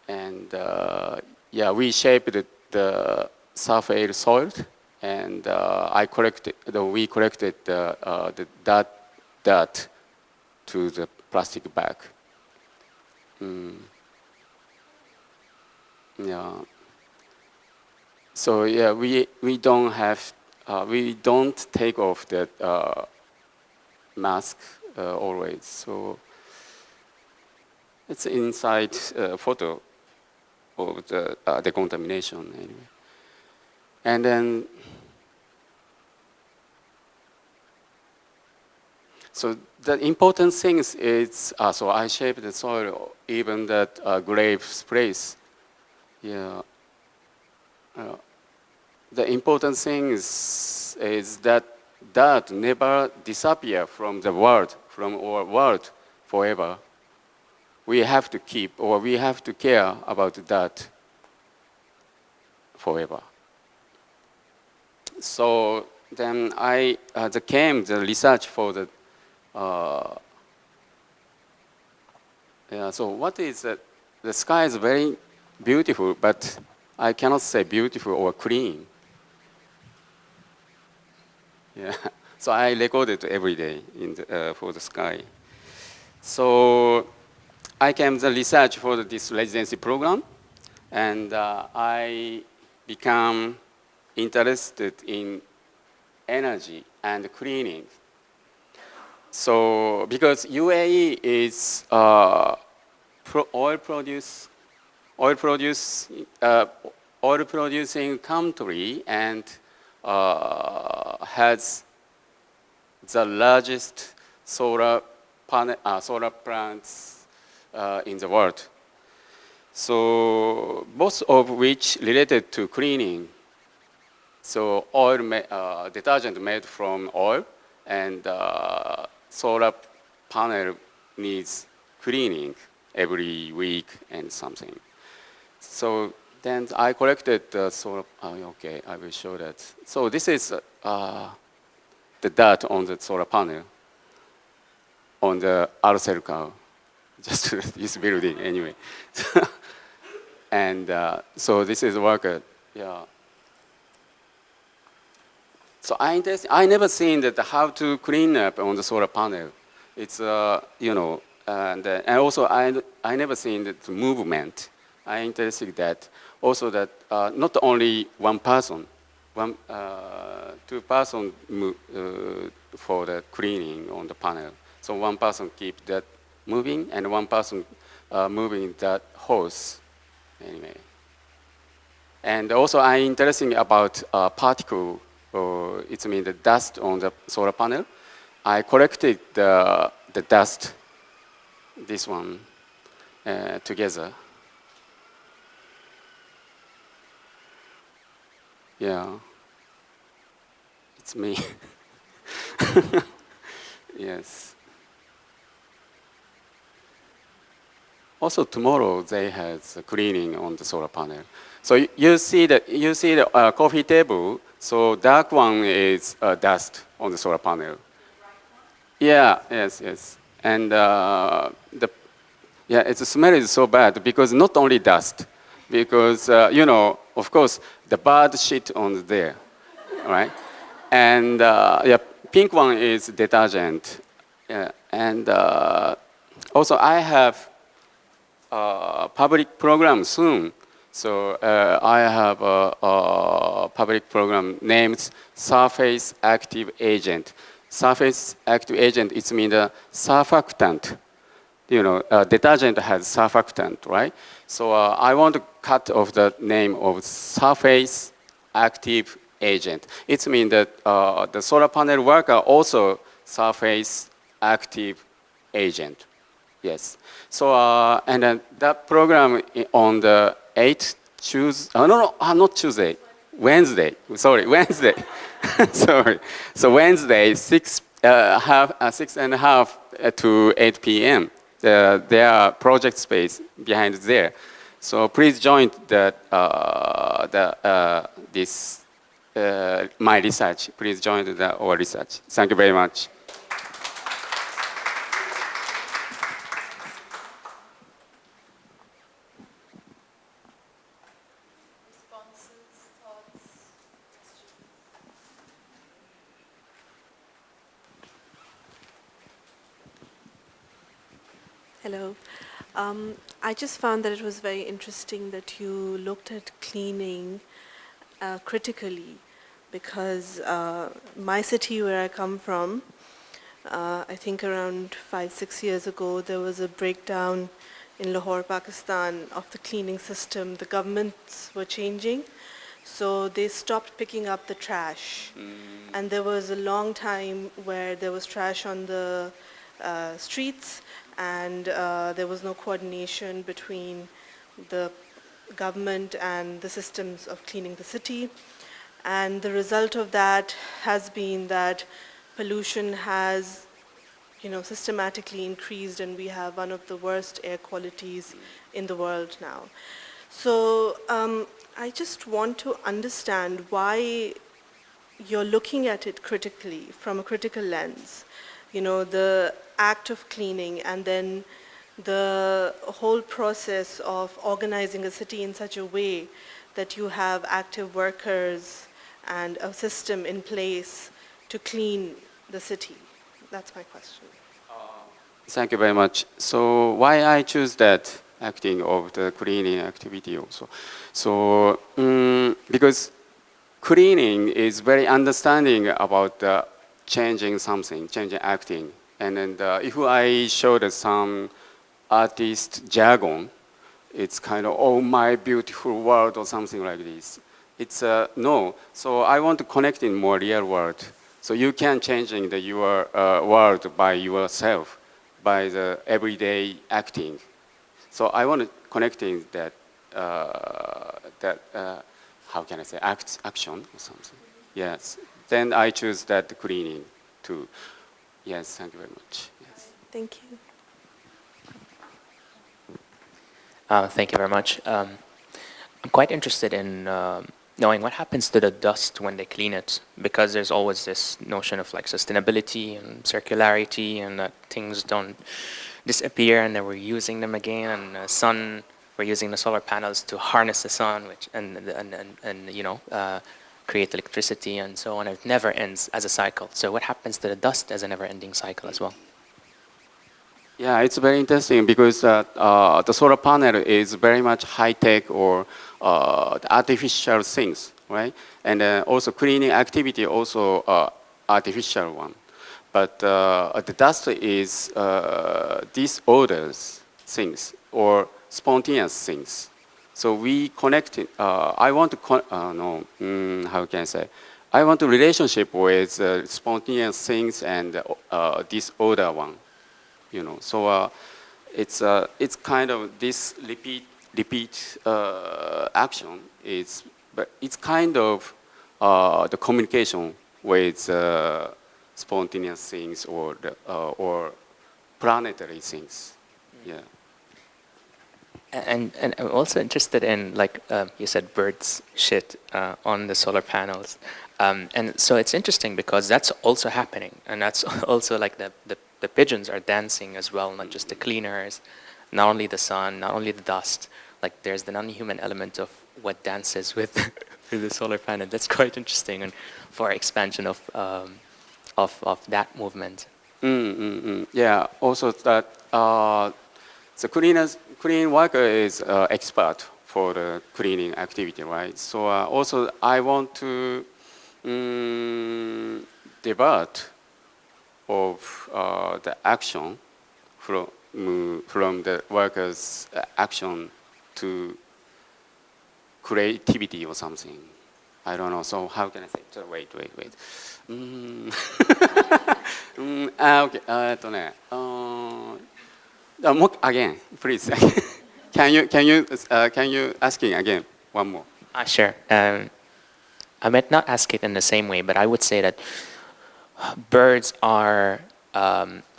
and. Yeah, we shaped the surface soil, and we collected that dirt to the plastic bag. Yeah. So yeah, we don't take off that mask always. So it's inside photo of the decontamination anyway. And then, so the important thing is, so I shaped the soil, even that grave place. Yeah. The important thing is that dirt never disappear from the world, from our world forever. We have to keep, or we have to care about that forever. So then I came the research for the, yeah, so what is that? The sky is very beautiful, but I cannot say beautiful or clean. Yeah, so I recorded every day for the sky. So I came the research for this residency program, and I become interested in energy and cleaning. So because UAE is oil producing country, and has the largest solar solar plants in the world. So most of which related to cleaning. So detergent made from oil, and solar panel needs cleaning every week and something. So then I collected the solar. Okay, I will show that. So this is the dirt on the solar panel on the Alserkal, just this building anyway. And so this is worker, yeah. So I never seen that how to clean up on the solar panel. It's and also I never seen the movement. I interested that also that not only one person, two person for the cleaning on the panel. So one person keep that moving and one person moving that hose. Anyway, and also I'm interested about particle. It means the dust on the solar panel. I collected the dust, this one, together. Yeah, it's me. Yes. Also tomorrow they have cleaning on the solar panel. So you see the coffee table. So dark one is dust on the solar panel. Yeah, yes. And its smell is so bad because not only dust, because of course the bird shit on there, right? And pink one is detergent, and also I have public program soon. So I have a public program named Surface Active Agent. Surface Active Agent, it means a surfactant. Detergent has surfactant, right? So I want to cut off the name of Surface Active Agent. It means that the solar panel worker also Surface Active Agent. Yes. So and then that program on the 8th not Tuesday, Wednesday. Sorry, Wednesday. Sorry. So Wednesday, 6:30 to 8 p.m. There are project space behind there. So please join my research. Please join our research. Thank you very much. Hello. I just found that it was very interesting that you looked at cleaning critically, because my city where I come from, I think around 5-6 years ago, there was a breakdown in Lahore, Pakistan, of the cleaning system. The governments were changing, so they stopped picking up the trash. And there was a long time where there was trash on the streets, and there was no coordination between the government and the systems of cleaning the city. And the result of that has been that pollution has systematically increased, and we have one of the worst air qualities in the world now. So I just want to understand why you're looking at it critically, from a critical lens. The act of cleaning, and then the whole process of organizing a city in such a way that you have active workers and a system in place to clean the city. That's my question. Thank you very much. So why I choose that acting of the cleaning activity also? So because cleaning is very understanding about changing something, changing acting. And then if I showed some artist jargon, it's kind of, oh, my beautiful world or something like this. It's no. So I want to connect in more real world. So you can changing your world by yourself, by the everyday acting. So I want to connecting that, how can I say, action or something. Yes. Then I choose that cleaning too. Yes, thank you very much. Yes. Thank you. Thank you very much. I'm quite interested in knowing what happens to the dust when they clean it, because there's always this notion of like sustainability and circularity, and that things don't disappear and then we're using them again, and the sun, we're using the solar panels to harness the sun, which and you know, create electricity and so on. It never ends as a cycle. So what happens to the dust as a never-ending cycle as well? Yeah, it's very interesting because the solar panel is very much high-tech or the artificial things, right? And also cleaning activity also artificial one. But the dust is disorders things or spontaneous things. So we connect it. I want to, how can I say? I want a relationship with spontaneous things and disorder one. You know, so it's kind of this repeat action. But it's kind of the communication with spontaneous things or planetary things. Yeah. And I'm also interested in, like you said, birds shit on the solar panels. And so it's interesting because that's also happening. And that's also like the pigeons are dancing as well, not just the cleaners, not only the sun, not only the dust. Like there's the non-human element of what dances with, with the solar panel. That's quite interesting, and for expansion of that movement. Yeah, also that the cleaning worker is expert for the cleaning activity, right? So also I want to divert of the action from the workers' action to creativity or something. I don't know. So how can I say? So wait. Okay. Again, please. Can you asking again one more? Sure. I might not ask it in the same way, but I would say that birds are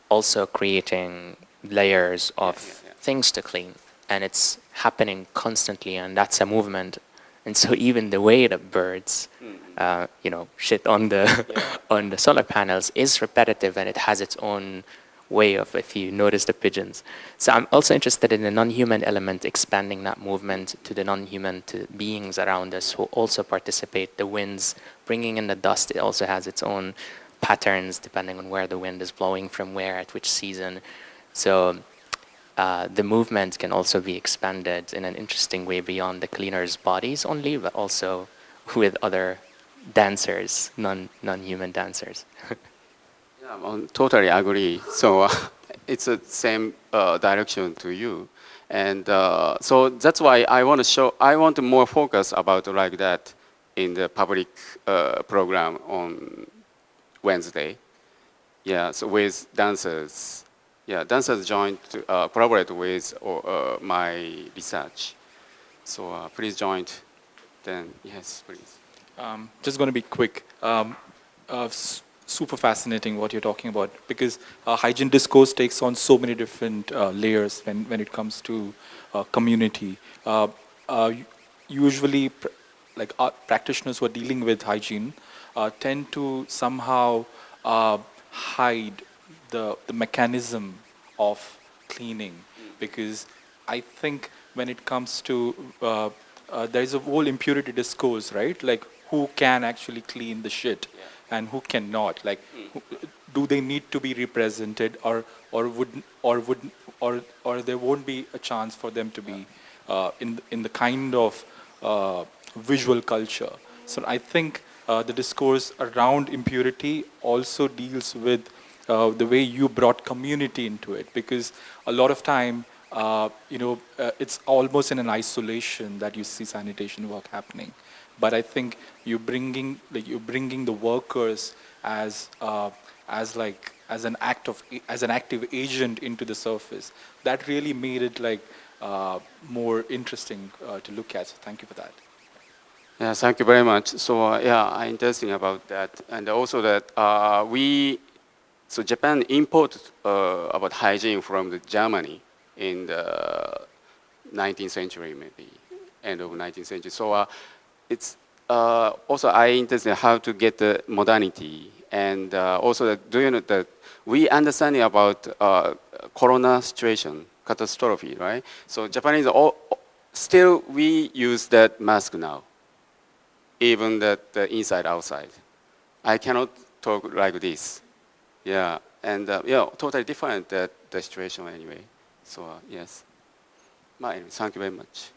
also creating layers of things to clean, and it's happening constantly, and that's a movement. And so even the way that birds, shit on the on the solar panels is repetitive, and it has its own way of, if you notice the pigeons. So I'm also interested in the non-human element, expanding that movement to the non-human, to beings around us who also participate. The winds, bringing in the dust, it also has its own patterns depending on where the wind is blowing from where, at which season. So the movement can also be expanded in an interesting way beyond the cleaners' bodies only, but also with other dancers, non-human dancers. Yeah, I totally agree. So it's the same direction to you, and so that's why I want to more focus about like that in the public program on Wednesday. Yeah, so with dancers. Yeah, dancers joined to collaborate with my research. So please join. Then yes, please. Just going to be quick. Super fascinating what you're talking about, because hygiene discourse takes on so many different layers when it comes to community. Usually, practitioners who are dealing with hygiene tend to somehow hide the mechanism of cleaning, because I think when it comes to there is a whole impurity discourse, right? Like who can actually clean the shit and who cannot? Like, do they need to be represented, or there won't be a chance for them to be in the kind of visual culture? So I think the discourse around impurity also deals with the way you brought community into it, because a lot of time, it's almost in an isolation that you see sanitation work happening. But I think you're bringing the workers as like as an active agent into the surface. That really made it like more interesting to look at. So thank you for that. Yeah, thank you very much. So yeah, I'm interesting about that, and also that so Japan imported about hygiene from the Germany in the 19th century, maybe end of 19th century. So it's also I interested in how to get the modernity, and also that, do you know that we understanding about corona situation, catastrophe, right? So Japanese still we use that mask now, even that inside outside. I cannot talk like this. Yeah, and yeah, totally different the situation anyway. So yes, anyway, thank you very much.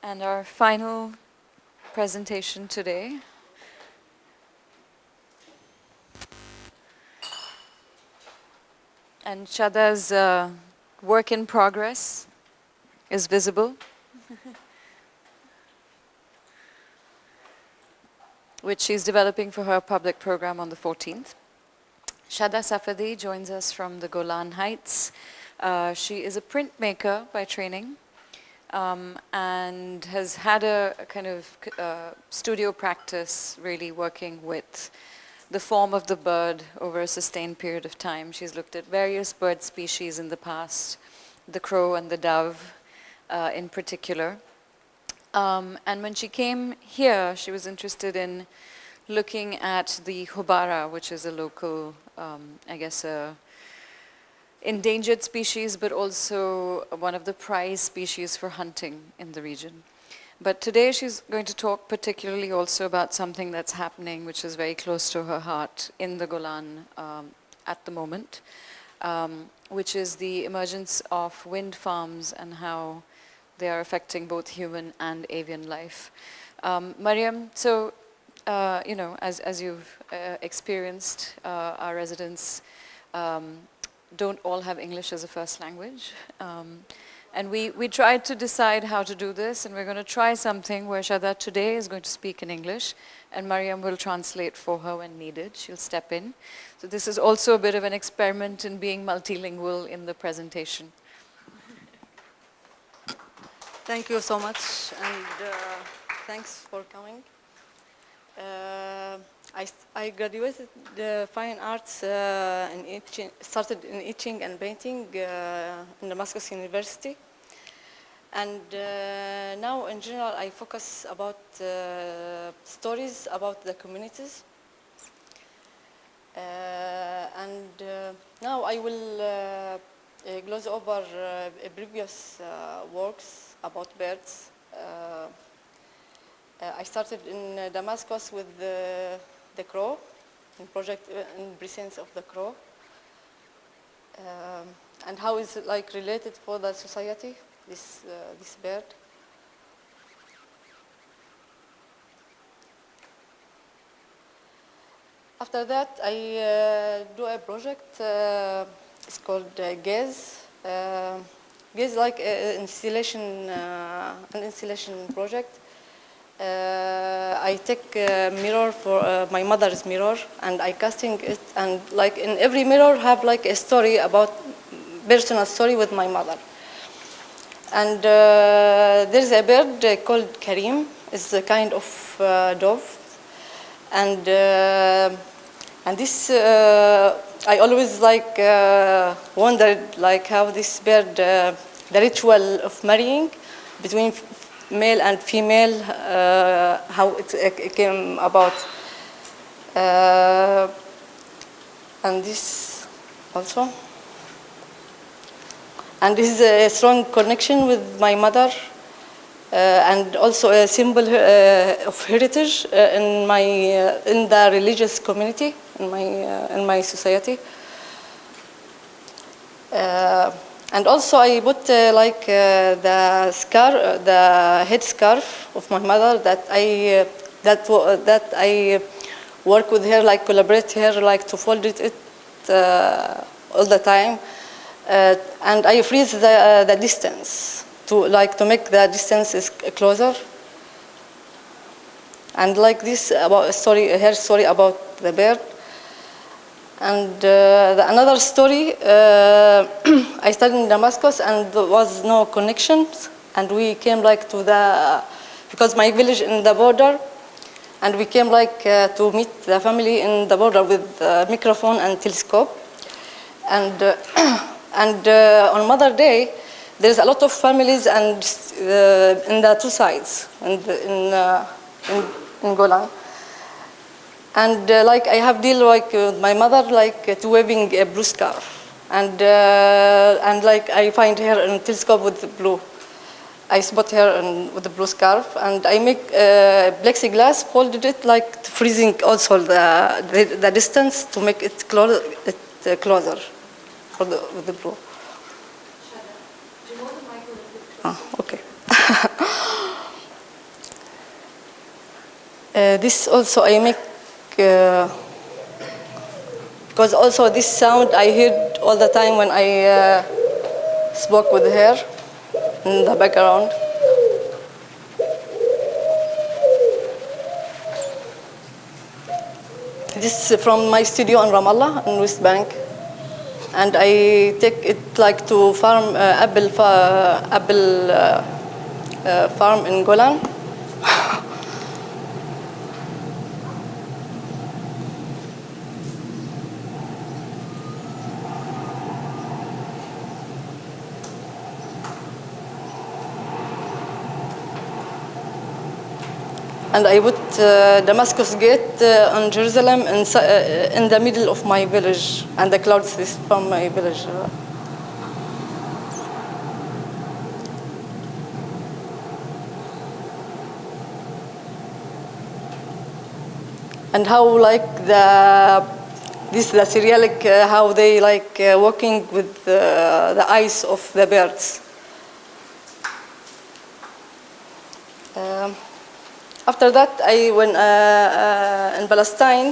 And our final presentation today and Shada's work in progress is visible, which she's developing for her public program on the 14th. Shada Safadi joins us from the Golan Heights. She is a printmaker by training and has had a kind of studio practice really working with the form of the bird over a sustained period of time. She's looked at various bird species in the past, the crow and the dove in particular. And when she came here, she was interested in looking at the hubara, which is a local, I guess, endangered species, but also one of the prize species for hunting in the region. But today she's going to talk particularly also about something that's happening, which is very close to her heart in the Golan at the moment, which is the emergence of wind farms and how they are affecting both human and avian life. Mariam, so, you know, as you've experienced, our residents don't all have English as a first language. And we tried to decide how to do this, and we're going to try something where Shada today is going to speak in English, and Mariam will translate for her when needed. She'll step in. So this is also a bit of an experiment in being multilingual in the presentation. Thank you so much, and thanks for coming. I graduated the fine arts in etching, started in etching and painting in Damascus University. And now in general I focus about stories about the communities. Now I will gloss over previous works about birds. I started in Damascus with the crow, in project in presence of the crow, and how is it like related for the society, this bird. After that, I do a project. It's called Gaze. Gaze like an installation project. I take a mirror for my mother's mirror, and I casting it, and like in every mirror have like a story about personal story with my mother. And there's a bird called Karim. It's a kind of dove, and this I always like wondered like how this bird, the ritual of marrying between male and female, how it came about. And this also. And this is a strong connection with my mother, and also a symbol of heritage in the religious community, in my society. And also I put like the head scarf of my mother that I work with her, like collaborate her, like to fold it all the time, and I freeze the distance to make the distances closer. And like this about her story about the bird. And another story, I studied in Damascus and there was no connections, and we came like to because my village in the border, and we came like to meet the family in the border with microphone and telescope. And on Mother Day, there's a lot of families and in the two sides in Golan. And like I have deal like with my mother like to waving a blue scarf, and like I find her in telescope with the blue. I spot her with the blue scarf, and I make plexiglass, folded it like freezing also the distance to make it closer with the blue. Okay. This also I make. Because also this sound I heard all the time when I spoke with her in the background. This is from my studio in Ramallah in West Bank, and I take it like to farm apple farm in Golan. And I put Damascus Gate on Jerusalem in the middle of my village, and the clouds is from my village. And how like the Syriac, how they like walking with the eyes of the birds. After that, I went in Palestine.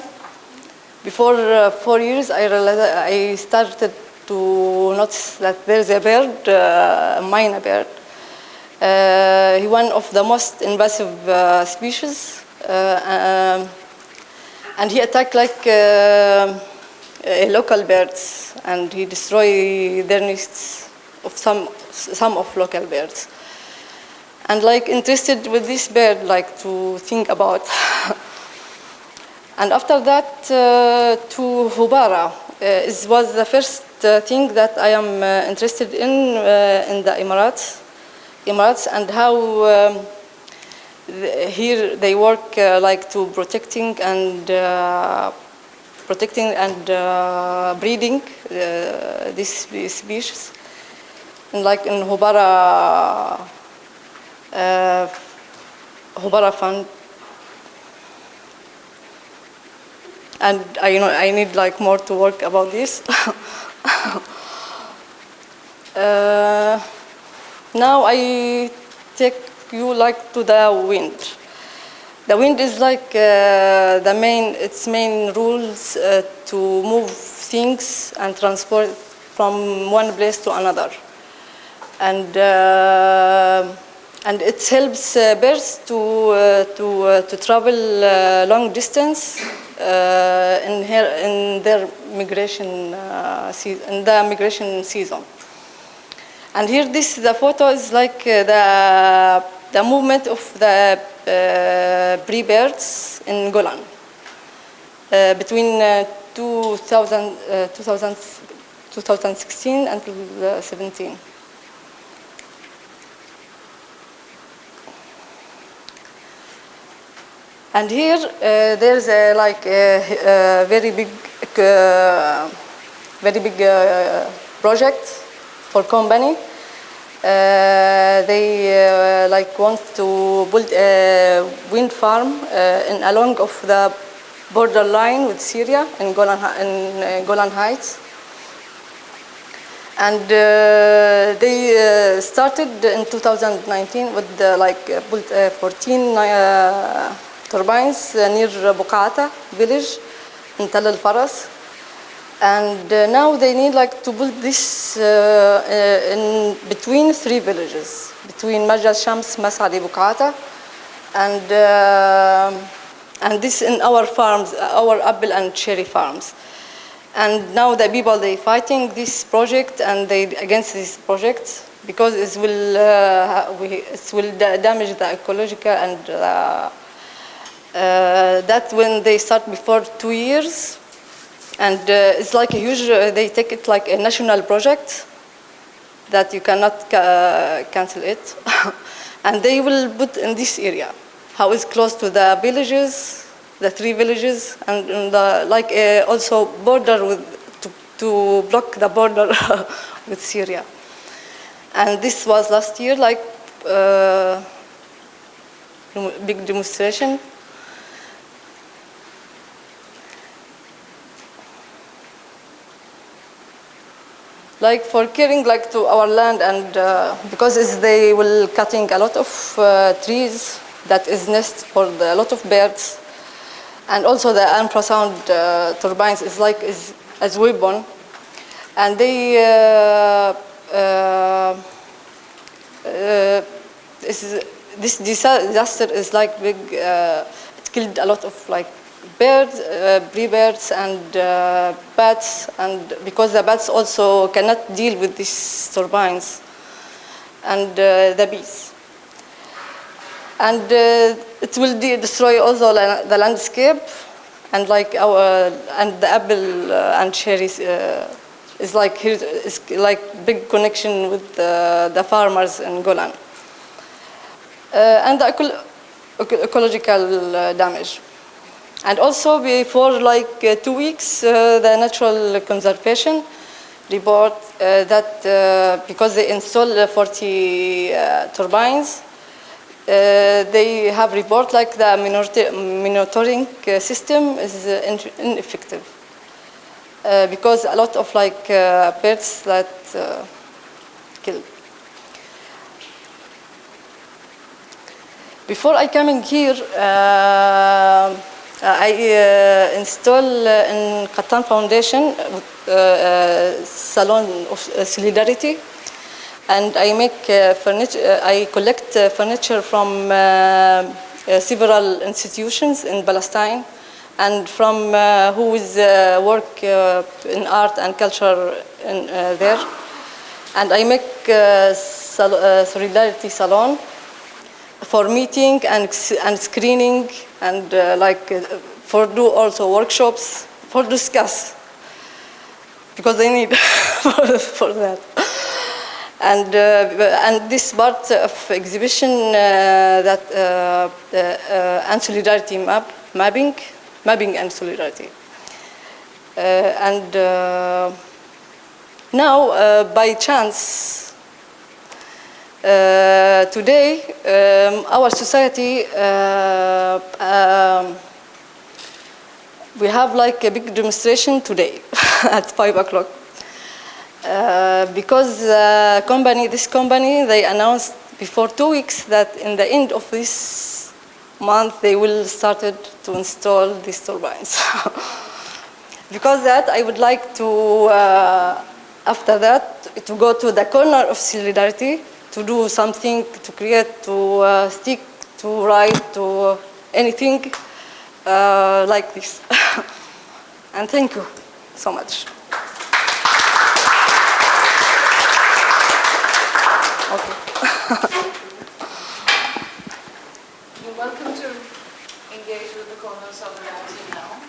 Before 4 years, I started to notice that there's a bird, a myna bird. He's one of the most invasive species, and he attacked like local birds, and he destroyed their nests of some of local birds. And like interested with this bird, like to think about. And after that, to Hubara was the first thing that I am interested in the Emirates, and how here they work like to protecting and breeding this species. And like in Hubara Fund, and I need like more to work about this. Now I take you like to the wind. The wind is like its main rules to move things and transport from one place to another, and it helps birds to travel long distance in their migration season. And here, the photo is like the movement of the birds in Golan between 2016 until 2017. And here there's a very big project for company. They want to build a wind farm along of the borderline with Syria in Golan Heights. And they started in 2019 with built 14 turbines near Buqata village in Tal al Faras. And now they need like to build this in between 3 villages, between Majdal Shams, Mas'ali, Bukata, and this in our farms, our apple and cherry farms. And now the people, they fighting this project and they against this project because it will damage the ecological and that when they start before 2 years. And it's like a huge, they take it like a national project that you cannot cancel it. And they will put in this area, how it's close to the villages, the 3 villages, and like also border with, to block the border with Syria. And this was last year, like big demonstration. Like for caring like to our land and because they will cutting a lot of trees that is nest for a lot of birds, and also the infrasound turbines is like is as weapon, and they this disaster is like big. It killed a lot of like birds, birds and bats, and because the bats also cannot deal with these turbines, and the bees. And it will destroy also the landscape, and like our and the apple and cherries is like here is like big connection with the farmers in Golan, and the ecological damage. And also before like 2 weeks, the natural conservation report that because they installed 40 turbines, they have report like the monitoring system is ineffective because a lot of like birds that killed. Before I coming here, I install in Qattan Foundation Salon of Solidarity, and I make furniture. I collect furniture from several institutions in Palestine, and from who is work in art and culture in there, and I make Solidarity Salon for meeting and screening, and for do also workshops for discuss, because they need for that. And this part of exhibition that and solidarity mapping and solidarity. And now by chance. Today, our society, we have like a big demonstration today at 5 o'clock. Because this company, they announced before 2 weeks that in the end of this month, they will start to install these turbines. Because that, I would like to, after that, to go to the corner of solidarity, to do something, to create, to stick, to write, to anything like this. And thank you so much. Okay. You're welcome to engage with the corner of solidarity now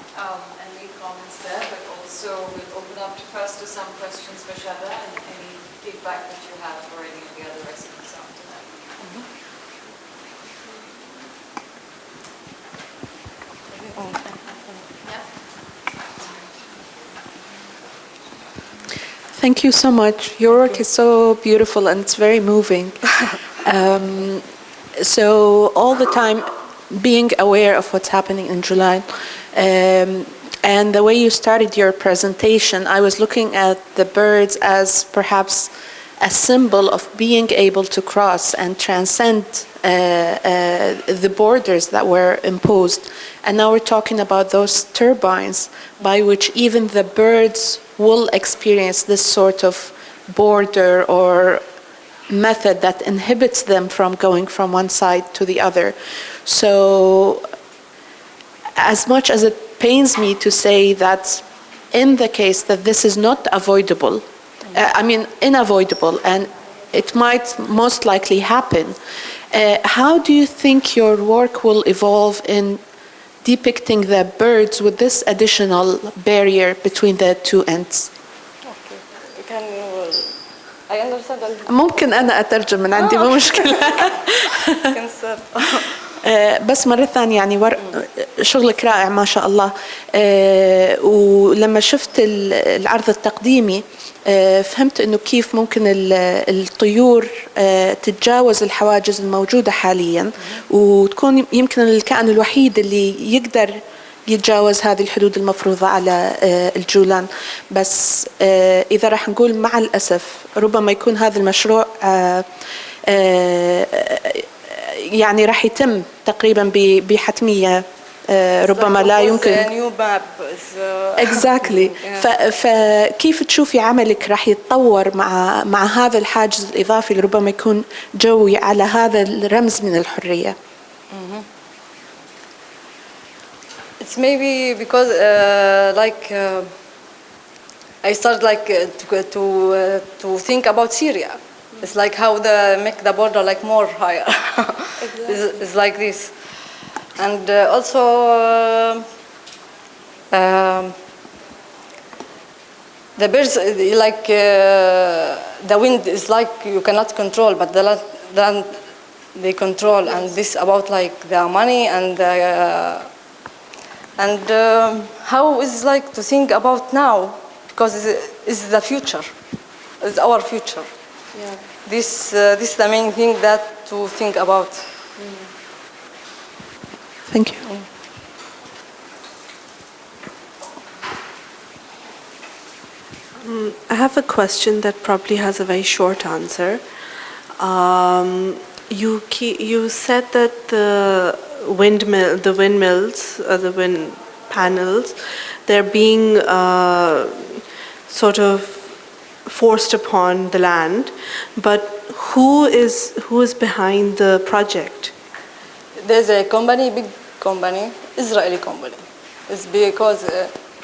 and make comments there, but also we'll open up to some questions for Shada and any feedback that you have for any of the other residents on tonight. Thank you so much. Your work is so beautiful and it's very moving. So all the time being aware of what's happening in July. And the way you started your presentation, I was looking at the birds as perhaps a symbol of being able to cross and transcend the borders that were imposed. And now we're talking about those turbines by which even the birds will experience this sort of border or method that inhibits them from going from one side to the other. So as much as it pains me to say that in the case that this is not avoidable, unavoidable, and it might most likely happen, how do you think your work will evolve in depicting the birds with this additional barrier between the two ends? I understand. ممكن أنا أترجم من عندي مو مشكلة. بس مرة ثانية يعني شغلك رائع ما شاء الله. ولما شفت العرض التقديمي فهمت إنه كيف ممكن الطيور تتجاوز الحواجز الموجودة حاليا وتكون يمكن الكائن الوحيد اللي يقدر يتجاوز هذه الحدود المفروضة على الجولان. بس إذا راح نقول مع الأسف ربما يكون هذا المشروع يعني راح يتم تقريبا بحتمية ربما لا يمكن. Exactly. فكيف تشوفي عملك راح يتطور مع هذا الحاجز الإضافي اللي ربما يكون جوي على هذا الرمز من الحرية؟ It's maybe because I started to think about Syria. It's like how make the border like more higher. Exactly. It's like this, and also the birds like the wind is like you cannot control, but the land they control, and this about like the money and. How is like to think about now, because it's the future, it's our future. Yeah. This is the main thing that to think about. Thank you. I have a question that probably has a very short answer. You said that the windmills, the wind panels, they're being sort of forced upon the land. But who is behind the project? There's a company, big company, Israeli company. It's because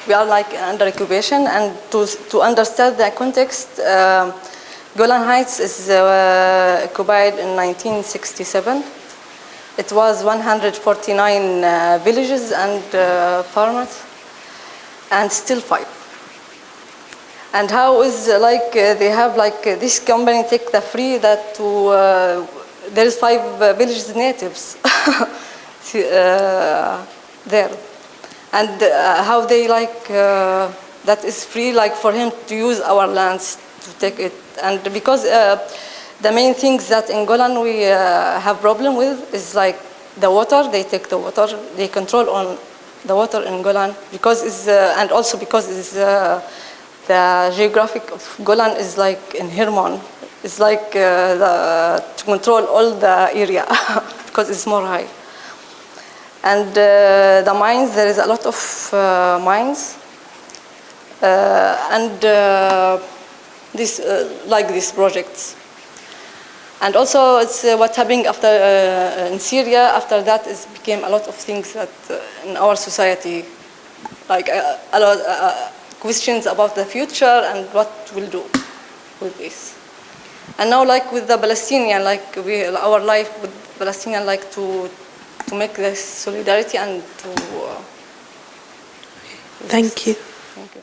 we are like under occupation, and to understand the context, Golan Heights is occupied in 1967. It was 149 villages and farmers, and still 5. And how is like they have like this company take the free that to there is 5 villages natives there, and how they like that is free like for him to use our lands to take it, and because. The main things that in Golan we have problem with is like the water. They take the water. They control on the water in Golan because it's and also because it's the geographic of Golan is like in Hermon. It's like to control all the area because it's more high. And the mines, there is a lot of mines, and this like these projects. And also, it's what's happening after in Syria. After that, it became a lot of things that in our society, like a lot questions about the future and what we'll do with this. And now, like with the Palestinian, like our life with Palestinian, like to make this solidarity and to. Thank you. Thank you.